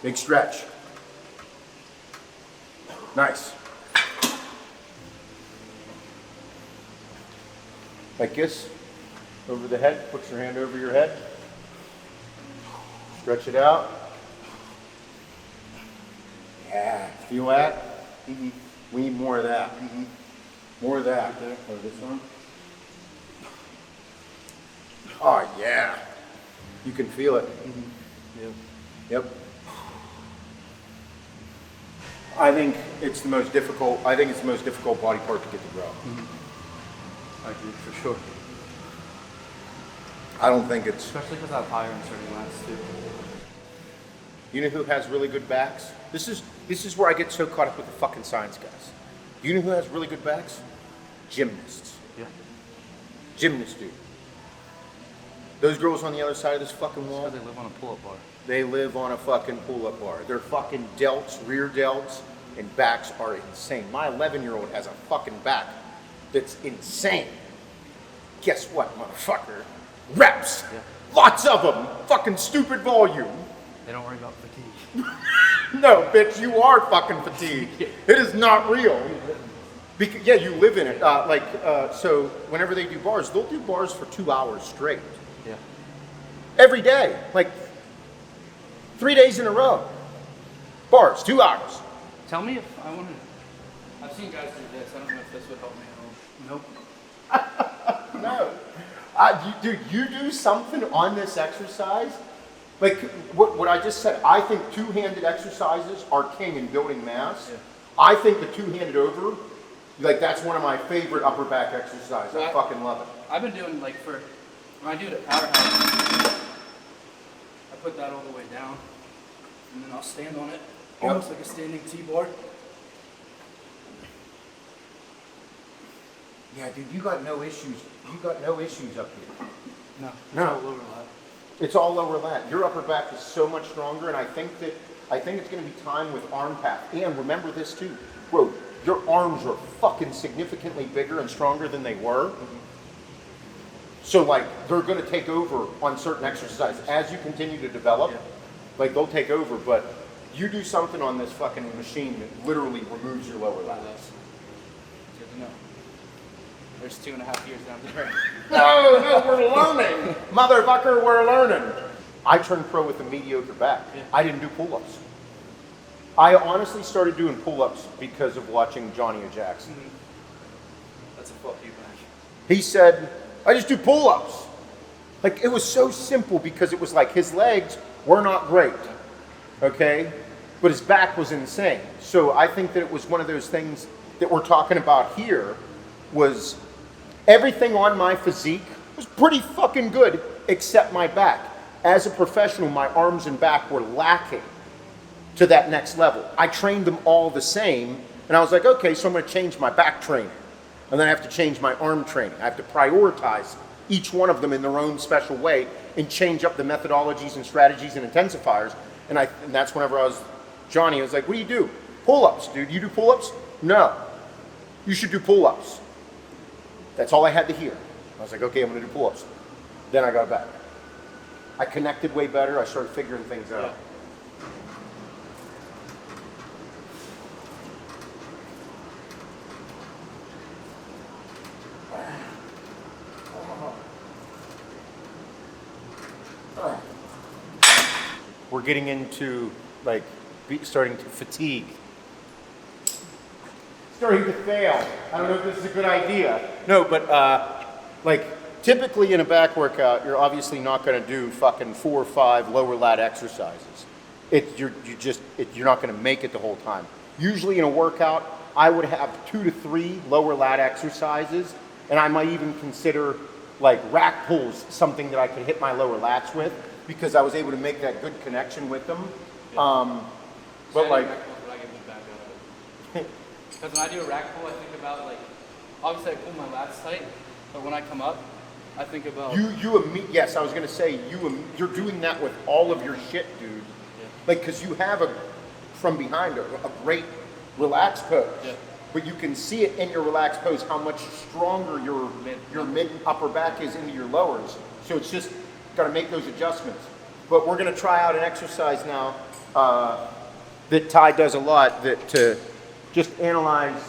Big stretch. Nice. Like this, over the head, put your hand over your head. Stretch it out. Yeah, feel that? Mm-hmm. We need more of that. Mm-hmm. More of that. Right there. Oh, this one? Oh, yeah. You can feel it. Mm-hmm. Yeah. Yep. I think it's the most difficult body part to get to grow. Mm-hmm. I agree, for sure. I don't think it's... Especially because I have higher inserting lats too. You know who has really good backs? This is where I get so caught up with the fucking science guys. You know who has really good backs? Gymnasts. Yeah. Gymnasts do. Those girls on the other side of this fucking wall, Because they live on a pull-up bar. they live on a fucking pull-up bar. Their fucking delts, rear delts, and backs are insane. My 11-year-old has a fucking back that's insane. Guess what, motherfucker? Reps. Yeah. Lots of them. Fucking stupid volume. They don't worry about fatigue. No, bitch, you are fucking fatigued. It is not real. Because, yeah, you live in it. So whenever they do bars, they'll do bars for 2 hours straight. Yeah. Every day. Like 3 days in a row. Bars, 2 hours. Tell me if I want to... I've seen guys do this. I don't know if this would help me at all. Nope. No. Dude, you do something on this exercise. Like what I just said, I think two-handed exercises are king in building mass. Yeah. I think the two-handed over, like that's one of my favorite upper back exercises. I fucking love it. I've been doing like when I do the powerhouse, I put that all the way down, and then I'll stand on it, almost like a standing T-bar. Yeah, dude, you got no issues. You got no issues up here. No. No. All lower lat. It's all lower lat. Your upper back is so much stronger, and I think it's going to be time with arm path. And remember this too, bro. Your arms are fucking significantly bigger and stronger than they were. Mm-hmm. So like they're going to take over on certain exercises as you continue to develop. Yeah. Like they'll take over, but you do something on this fucking machine that literally removes your lower lat. Good to know. There's 2.5 years down the road. No, we're learning. Motherfucker, we're learning. I turned pro with a mediocre back. Yeah. I didn't do pull-ups. I honestly started doing pull-ups because of watching Johnny O. Jackson. Mm-hmm. That's a fuck you back. He said, I just do pull-ups. Like, it was so simple because it was like his legs were not great, okay? But his back was insane. So I think that it was one of those things that we're talking about here was everything on my physique was pretty fucking good except my back. As a professional, my arms and back were lacking to that next level. I trained them all the same, and I was like, okay, so I'm gonna change my back training. And then I have to change my arm training. I have to prioritize each one of them in their own special way and change up the methodologies and strategies and intensifiers. And that's whenever I was Johnny, I was like, what do you do? Pull-ups, dude. You do pull-ups? No. You should do pull-ups. That's all I had to hear. I was like, okay, I'm gonna do pull-ups. Then I got back. I connected way better. I started figuring things out. We're getting into like starting to fatigue. Starting to fail. I don't know if this is a good idea. No, but like typically in a back workout, you're obviously not going to do fucking 4 or 5 lower lat exercises. You're not going to make it the whole time. Usually in a workout, I would have 2 to 3 lower lat exercises, and I might even consider like rack pulls something that I could hit my lower lats with, because I was able to make that good connection with them. But like, because when I do a rack pull, I think about like, obviously I pull my lats tight, but when I come up, I think about yes, I was gonna say you're doing that with all of your shit, dude. Yeah. Like, cause you have from behind a great relaxed pose. Yeah. But you can see it in your relaxed pose how much stronger your mid and upper back is into your lowers. So it's just got to make those adjustments. But we're going to try out an exercise now that Ty does a lot to just analyze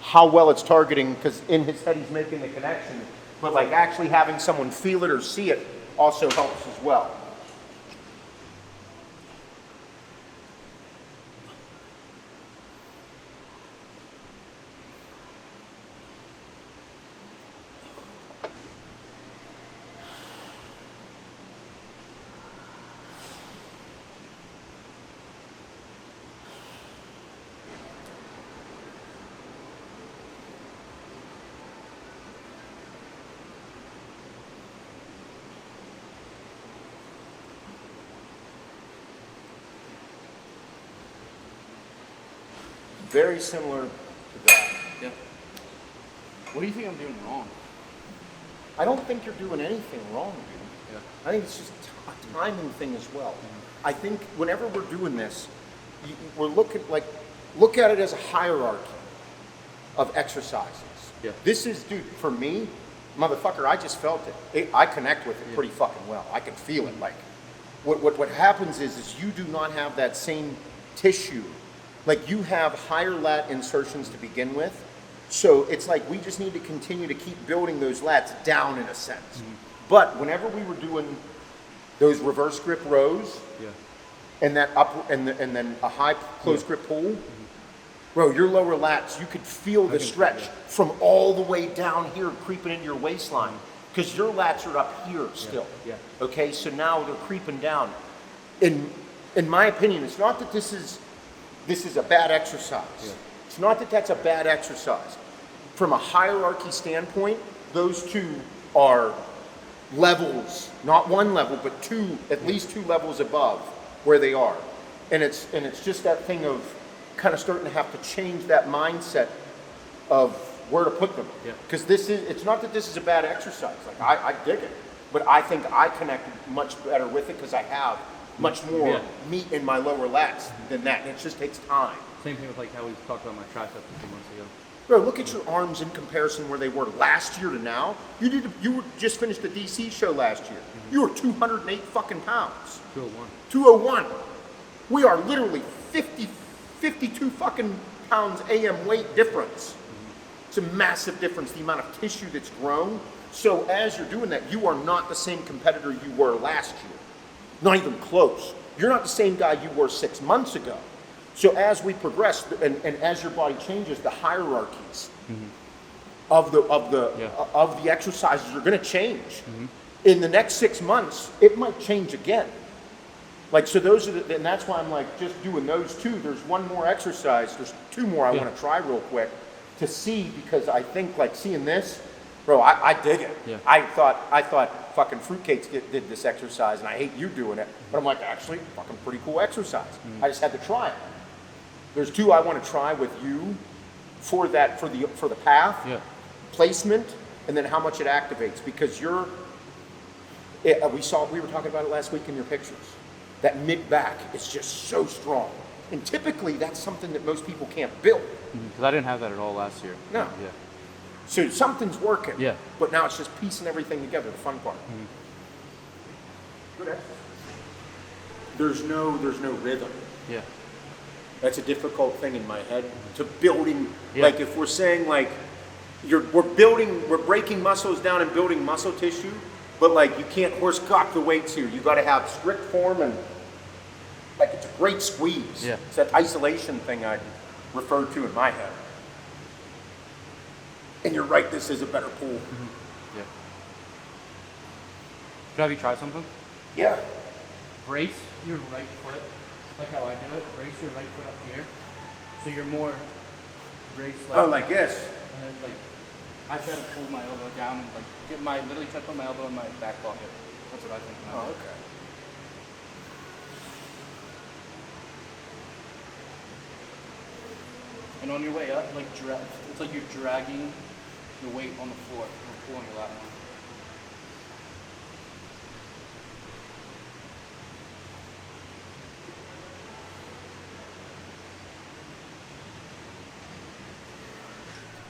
how well it's targeting, because in his head he's making the connection, but like actually having someone feel it or see it also helps as well. Very similar to that. Yeah. What do you think I'm doing wrong? I don't think you're doing anything wrong, dude. Yeah. I think it's just a timing thing as well. I think whenever we're doing this, we're look at it as a hierarchy of exercises. Yeah. This is, dude, for me, motherfucker, I just felt it. I connect with it pretty fucking well. I can feel it. Like, what happens is you do not have that same tissue. Like, you have higher lat insertions to begin with, so it's like we just need to continue to keep building those lats down in a sense. But whenever we were doing those reverse grip rows, and that and then a high close grip pull, bro, your lower lats, you could feel the stretch from all the way down here creeping into your waistline, because your lats are up here still. Okay, so now they're creeping down. In my opinion, it's not that this is a bad exercise. It's not that that's a bad exercise. From a hierarchy standpoint, those two are levels, not one level, but at least two levels above where they are. And it's just that thing of kind of starting to have to change that mindset of where to put them. Because it's not that this is a bad exercise. Like, I dig it, but I think I connect much better with it because I have much more meat in my lower lats than that, and it just takes time. Same thing with like how we talked about my triceps a few months ago. Bro, look at your arms in comparison where they were last year to now. You just finished the DC show last year. You were 208 fucking pounds. 201. 201. We are literally 52 fucking pounds AM weight difference. It's a massive difference, the amount of tissue that's grown. So as you're doing that, you are not the same competitor you were last year. Not even close. You're not the same guy you were 6 months ago. So as we progress and as your body changes, the hierarchies of the exercises are going to change. In the next 6 months, it might change again. Like, so those are and that's why I'm like just doing those two. There's one more exercise. There's two more I want to try real quick to see, because I think like seeing this, bro, I dig it. Yeah. I thought fucking Fruitcakes did this exercise, and I hate you doing it. But I'm like, actually, fucking pretty cool exercise. I just had to try it. There's two I want to try with you for that, for the path, placement, and then how much it activates, because we were talking about it last week in your pictures. That mid back is just so strong, and typically that's something that most people can't build. Because I didn't have that at all last year. No. Yeah. So something's working. Yeah. But now it's just piecing everything together. The fun part. Good exercise. There's no rhythm. Yeah. That's a difficult thing in my head to building. Yeah. Like if we're saying like we're breaking muscles down and building muscle tissue, but like you can't horse cock the weights here. You got to have strict form, and like it's a great squeeze. Yeah. It's that isolation thing I referred to in my head. And you're right, this is a better pool. Yeah. Should I have you try something? Yeah. Brace your right foot, like how I do it. Brace your right foot up here, so you're more braced. Like this. And then like I try to pull my elbow down and like literally try to put my elbow in my back pocket. That's what I think. Oh, okay. And on your way up, like it's like you're dragging the weight on the floor. You're pulling a lot more.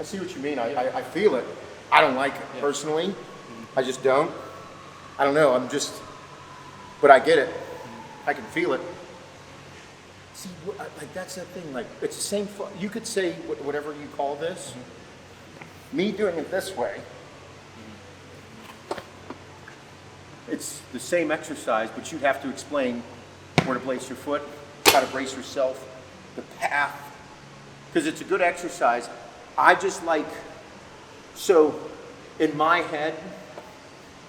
I see what you mean. I feel it. I don't like it personally. I just don't. I don't know. But I get it. I can feel it. See, like that's the thing. Like it's the same. You could say whatever you call this. Me doing it this way. It's the same exercise, but you have to explain where to place your foot, how to brace yourself, the path, because it's a good exercise. I just like, so in my head,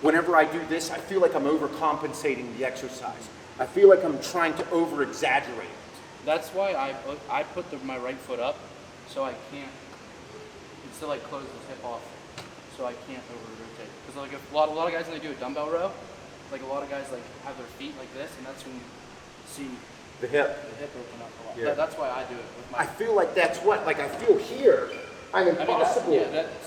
whenever I do this, I feel like I'm overcompensating the exercise. I feel like I'm trying to over-exaggerate it. That's why I put my right foot up, so I can't. It's to like close the hip off, so I can't over-rotate. Because like a lot of guys when they do a dumbbell row, like a lot of guys like have their feet like this, and that's when you see The hip. open up a lot. Yeah. That's why I do it with my. I feel like that's what, like I feel here, I'm impossible.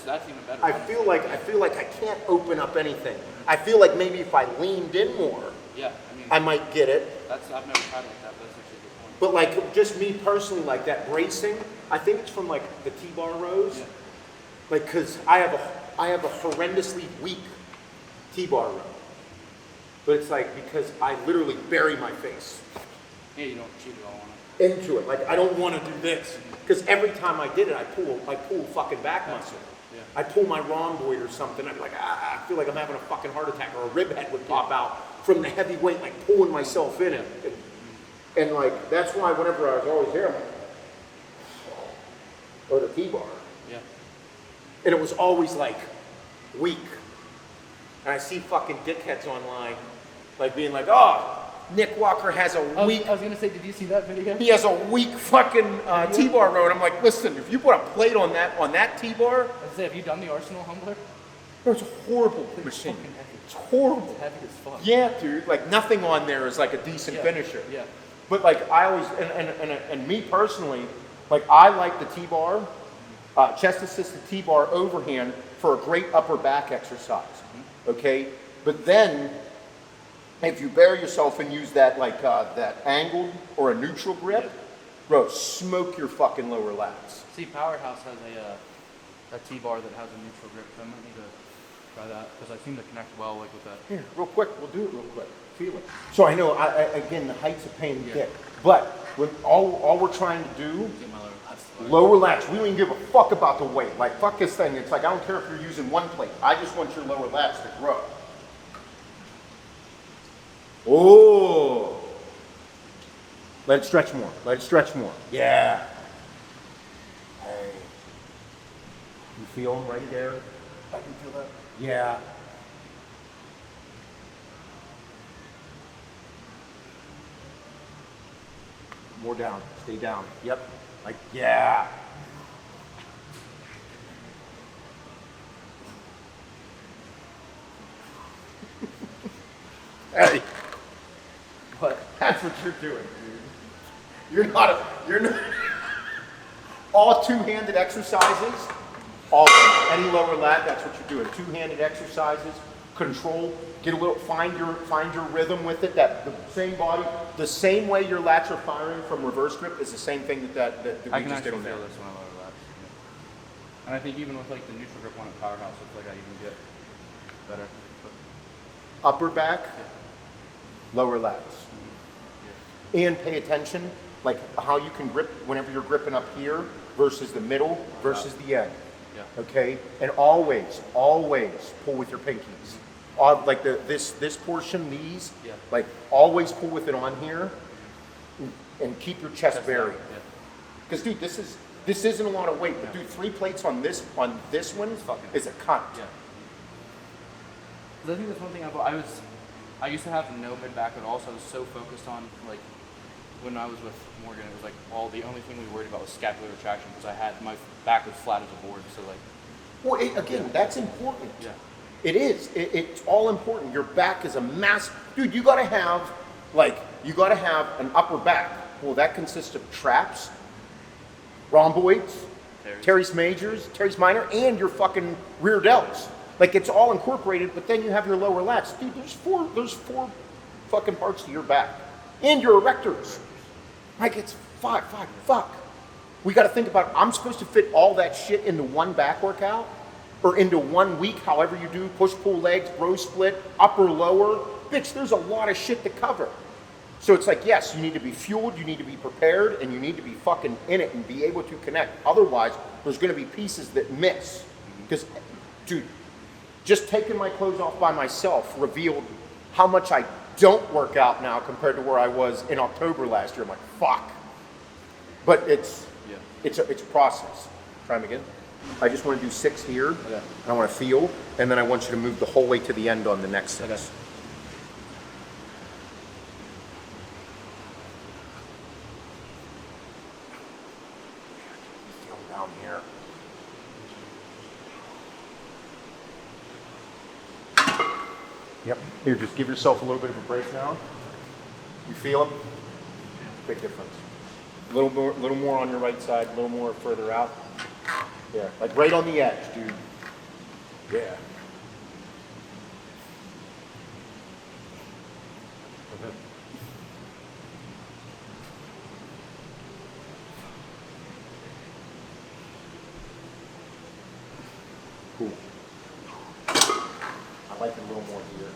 That's even better. I feel like I can't open up anything. I feel like maybe if I leaned in more, Yeah, I mean. I might get it. I've never tried it like that, but that's actually a good point. But like just me personally, like that bracing, I think it's from like the T-bar rows. Yeah. Like, cause I have a horrendously weak T-bar row. But it's like because I literally bury my face Yeah, you don't cheat at all on it. into it. Like I don't want to do this. Because every time I did it, I pull fucking back muscle. Yeah. I pull my rhomboid or something. I'd be like, I feel like I'm having a fucking heart attack, or a rib head would pop out from the heavy weight, like pulling myself in it. And like, that's why whenever I was always there, I'm like, or the T-bar. Yeah. And it was always like weak. And I see fucking dickheads online, like being like, oh, Nick Walker has a weak, I was gonna say, did you see that video? he has a weak fucking T-bar row. And I'm like, listen, if you put a plate on that T-bar, I was gonna say, have you done the Arsenal Humbler? it's a horrible machine. fucking heavy. It's horrible. It's heavy as fuck. Yeah, dude. Like nothing on there is like a decent finisher. Yeah. But like I always, and me personally, like I like the T-bar, chest assisted T-bar overhand for a great upper back exercise. Okay, but then if you bury yourself and use that like that angled or a neutral grip, bro, smoke your fucking lower lats. See, Powerhouse has a T-bar that has a neutral grip, so I might need to try that because I seem to connect well like with that. Here, real quick, we'll do it real quick. Feel it. So I know, again, the height's a pain in the dick, but when all we're trying to do, Get my lower lats. lower lats. We don't even give a fuck about the weight. Like fuck this thing. It's like I don't care if you're using one plate. I just want your lower lats to grow. Oh. Let it stretch more. Let it stretch more. Yeah. Hey. You feel them right there? I can feel that. Yeah. More down. Stay down. Yep. Like, yeah. Hey. But That's what you're doing, dude. You're not all two-handed exercises, all any lower lat, that's what you're doing. Two-handed exercises, control, get a little, find your rhythm with it. That the same body, the same way your lats are firing from reverse grip is the same thing that we I can just did actually on there. feel this when I lower lats. Yeah. And I think even with like the neutral grip one at Powerhouse, it's like I even get better. But, Upper back, lower lats. And pay attention, like how you can grip whenever you're gripping up here versus the middle versus the end. Yeah. Okay, and always pull with your pinkies. Like this portion, these, Yeah. like always pull with it on here, and keep your chest buried. Yeah. Because dude, this isn't a lot of weight, but dude, 3 plates on this one is a cunt. Yeah. 'Cause I think that's one thing I used to have no mid back at all, so I was so focused on like when I was with Morgan, it was like the only thing we worried about was scapular retraction because my back was flat as a board. So like, Well, again, that's important. yeah, It is. It's all important. Your back is a mass. Dude, you gotta have an upper back. Well, that consists of traps, rhomboids, teres majors, teres minor, and your fucking rear delts. Like it's all incorporated, but then you have your lower lats. Dude, there's four fucking parts to your back. And your erectors. Like it's fuck. We gotta think about, I'm supposed to fit all that shit into one back workout? Or into 1 week, however you do, push, pull legs, bro split, upper, lower. Bitch, there's a lot of shit to cover. So it's like, yes, you need to be fueled, you need to be prepared, and you need to be fucking in it and be able to connect. Otherwise, there's gonna be pieces that miss. Because, dude, just taking my clothes off by myself revealed how much I don't work out now compared to where I was in October last year. I'm like, fuck. But it's a process. Try them again. I just want to do 6 here. Okay. And I want to feel, and then I want you to move the whole way to the end on the next 6. Okay. Feel down here. Yep. Here, just give yourself a little bit of a break now. You feel them? Big difference. A little more on your right side, a little more further out. Yeah, like right on the edge, dude. Yeah. Okay. Cool. I like it a little more here.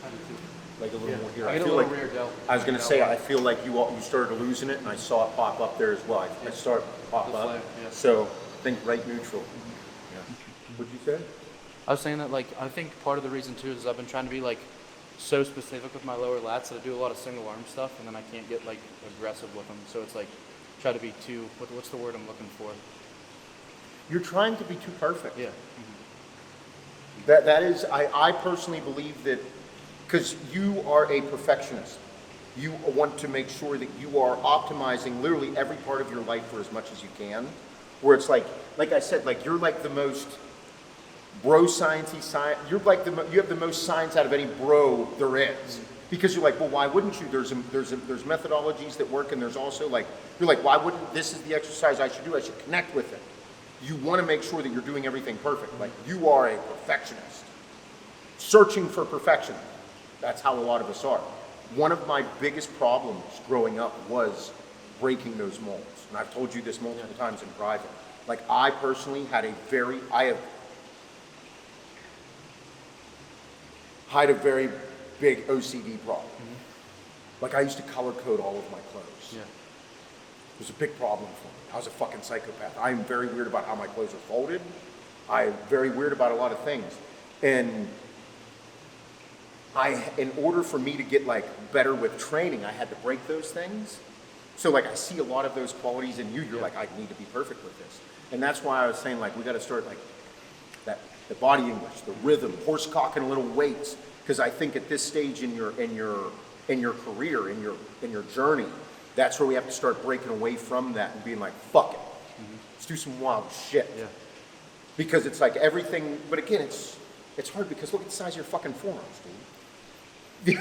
Like a little more here. I get a feel little like, rear delt. I was going to say, I feel like you started losing it, and I saw it pop up there as well. I started to pop The up. flag, yeah. So think right neutral. Yeah. What'd you say? I was saying that like I think part of the reason too is I've been trying to be like so specific with my lower lats that I do a lot of single arm stuff and then I can't get like aggressive with them. So it's like try to be too what's the word I'm looking for? You're trying to be too perfect. Yeah. That is, I personally believe that, because you are a perfectionist. You want to make sure that you are optimizing literally every part of your life for as much as you can. Where it's like I said, like you're like the most bro sciencey science. You're like you have the most science out of any bro there is. Because you're like, well, why wouldn't you? There's methodologies that work, and there's also like you're like, why wouldn't this is the exercise I should do? I should connect with it. You want to make sure that you're doing everything perfect. Like you are a perfectionist, searching for perfection. That's how a lot of us are. One of my biggest problems growing up was breaking those molds. And I've told you this multiple times in private. Like I personally had a very big OCD problem. Like I used to color code all of my clothes. Yeah. It was a big problem for me. I was a fucking psychopath. I am very weird about how my clothes are folded. I am very weird about a lot of things. And in order for me to get like better with training, I had to break those things. So like I see a lot of those qualities in you. You're like, I need to be perfect with this. And that's why I was saying like we got to start like the body English, the rhythm, horse cocking little weights. Because I think at this stage in your career, in your journey, That's where we have to start breaking away from that and being like, fuck it. Let's do some wild shit. Yeah. Because it's like everything, but again, it's hard because look at the size of your fucking forearms, dude.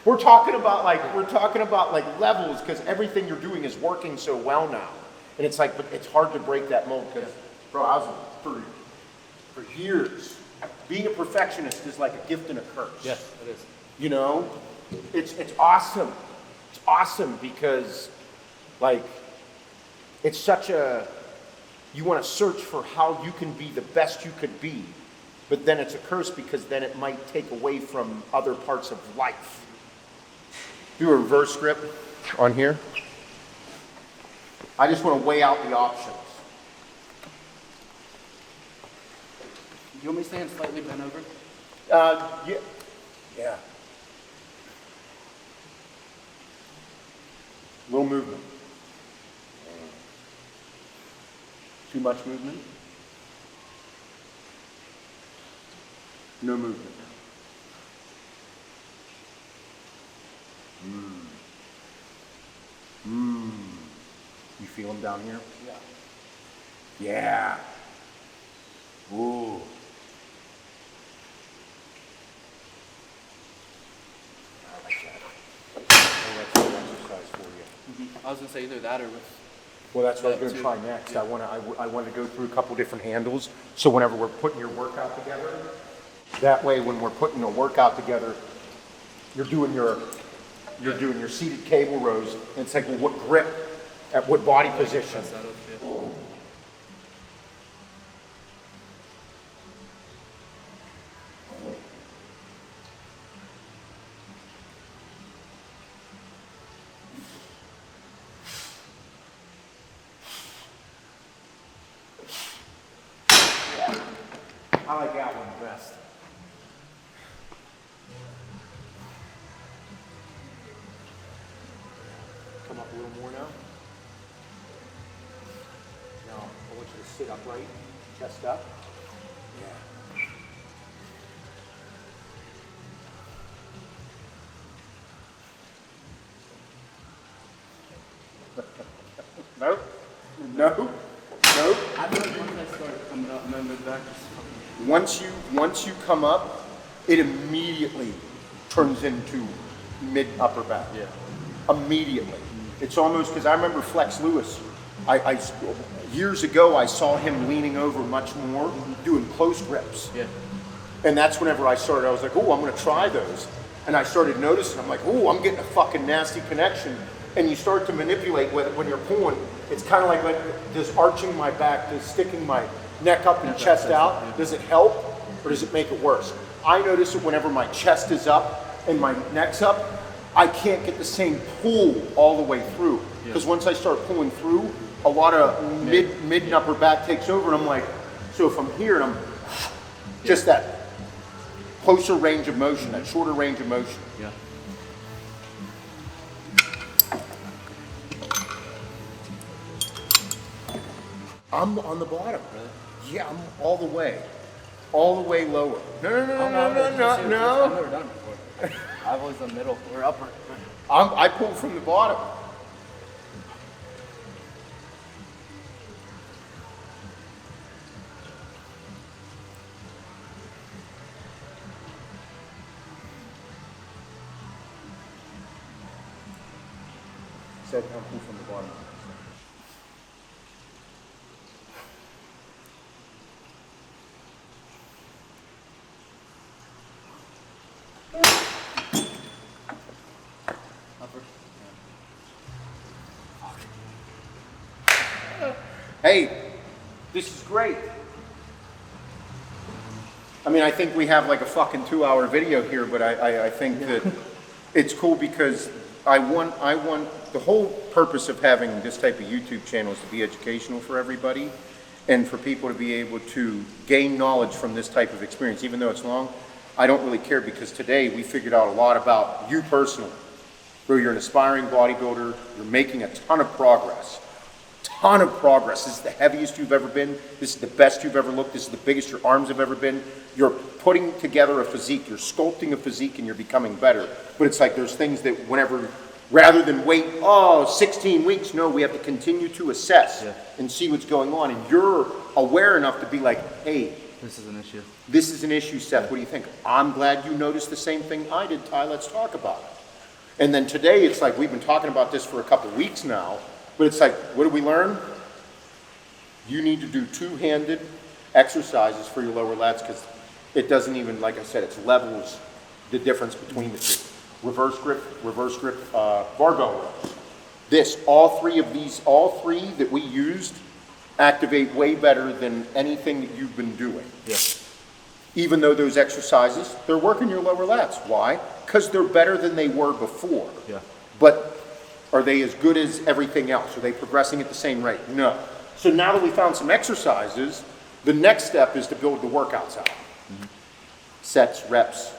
We're talking about like levels because everything you're doing is working so well now. And it's like, but it's hard to break that mold because, bro, I was for years, being a perfectionist is like a gift and a curse. Yes, it is. You know, it's awesome. It's awesome because, like, it's such a, you want to search for how you can be the best you could be, but then it's a curse because then it might take away from other parts of life. Do a reverse grip on here. I just want to weigh out the options. You want me to stand slightly bent over? Yeah. Yeah. Little movement. Too much movement? No movement. You feel them down here? Yeah. Yeah. Ooh. I like that. That's a good exercise for you. I was gonna say either that or with. Well, that's what I was That going to too. try next. Yeah. I want to go through a couple different handles. So whenever we're putting your workout together, that way when we're putting a workout together, you're doing your seated cable rows. And it's like, well, what grip at what body position? Press that up, yeah. I like that one best. Come up a little more now. Now, I want you to sit upright, chest up. Yeah. Nope. Nope. Nope. I feel like once I start coming up and then move back, just Once you come up, it immediately turns into mid upper back. yeah. Immediately. It's almost because I remember Flex Lewis. I years ago I saw him leaning over much more, doing close grips. Yeah. And that's whenever I started. I was like, oh, I'm going to try those. And I started noticing. I'm like, oh, I'm getting a fucking nasty connection. And you start to manipulate when you're pulling. It's kind of like does arching my back, does sticking my neck up and chest out, does it help or does it make it worse? I notice it whenever my chest is up and my neck's up, I can't get the same pull all the way through. Because once I start pulling through, a lot of mid and upper back takes over and I'm like, so if I'm here and I'm just that closer range of motion, that shorter range of motion. Yeah. I'm on the bottom. Really? Yeah, I'm all the way lower. No. I've never done it before. I've always done middle or upper. I pull from the bottom. Said I pull from the bottom. Upper. Hey, this is great. I mean, I think we have like a fucking 2-hour video here, but I think that it's cool because I want the whole purpose of having this type of YouTube channel is to be educational for everybody and for people to be able to gain knowledge from this type of experience. Even though it's long, I don't really care because today we figured out a lot about you personally. Bro, you're an aspiring bodybuilder, you're making a ton of progress. Ton of progress. This is the heaviest you've ever been. This is the best you've ever looked. This is the biggest your arms have ever been. You're putting together a physique. You're sculpting a physique and you're becoming better. But it's like there's things that whenever Rather than wait, 16 weeks. No, we have to continue to assess and see what's going on. And you're aware enough to be like, hey, this is an issue. This is an issue, Seth. What do you think? I'm glad you noticed the same thing I did, Ty. Let's talk about it. And then today, it's like we've been talking about this for a couple of weeks now, but it's like, what did we learn? You need to do two-handed exercises for your lower lats because it doesn't even, like I said, it's levels the difference between the two. Reverse grip, barbell rows. All three that we used activate way better than anything that you've been doing. Yeah. Even though those exercises, they're working your lower lats. Why? Because they're better than they were before. Yeah. But are they as good as everything else? Are they progressing at the same rate? No. So now that we found some exercises, the next step is to build the workouts out. Mm-hmm. Sets, reps,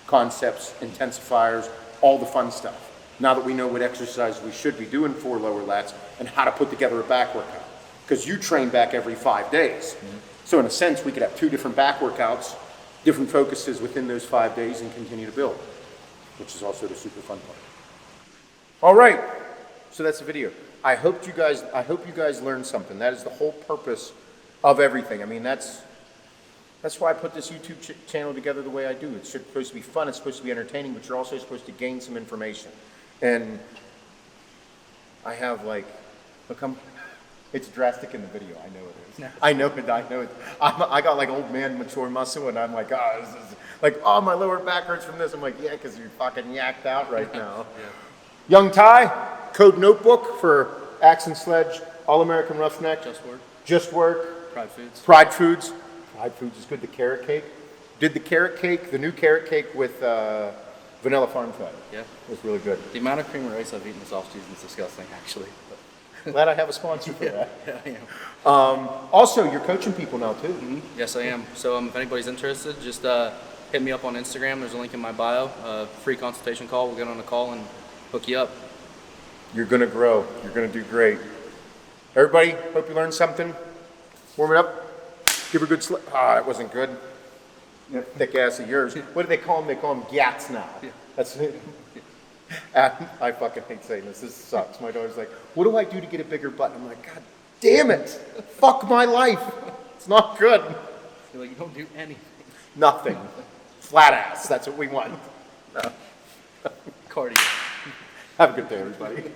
concepts, intensifiers, all the fun stuff. Now that we know what exercise we should be doing for lower lats and how to put together a back workout. Because you train back every 5 days. Mm-hmm. So in a sense, we could have 2 different back workouts, different focuses within those 5 days and continue to build, which is also the super fun part. All right, so that's the video. I hope you guys learned something. That is the whole purpose of everything. I mean, that's why I put this YouTube channel together the way I do. It's supposed to be fun, it's supposed to be entertaining, but you're also supposed to gain some information. And I have it's drastic in the video, I know it is. No. I know it. I got like old man mature muscle and I'm like, this is like, my lower back hurts from this. I'm like, yeah, because you're fucking yacked out right now. Yeah. Young Ty, code notebook for Axe and Sledge, All-American Roughneck. Just Work. Pride Foods is good. The carrot cake. Did the new carrot cake with vanilla farm fat. Yeah. It was really good. The amount of cream and rice I've eaten this off-season is disgusting, actually. Glad I have a sponsor for that. Yeah, I am. Also, you're coaching people now too. Mm-hmm. Yes, I am. So if anybody's interested, just hit me up on Instagram. There's a link in my bio. Free consultation call. We'll get on a call and hook you up. You're going to grow. You're going to do great. Everybody, hope you learned something. Warm it up. Give her a good slip. That wasn't good. That thick ass of yours. What do they call them? They call them gats now. Yeah. That's it. I fucking hate saying this. This sucks. My daughter's like, what do I do to get a bigger butt? I'm like, God damn it. Fuck my life. It's not good. You're like, you don't do anything. Nothing. Flat ass. That's what we want. No. Cardio. Have a good day, everybody.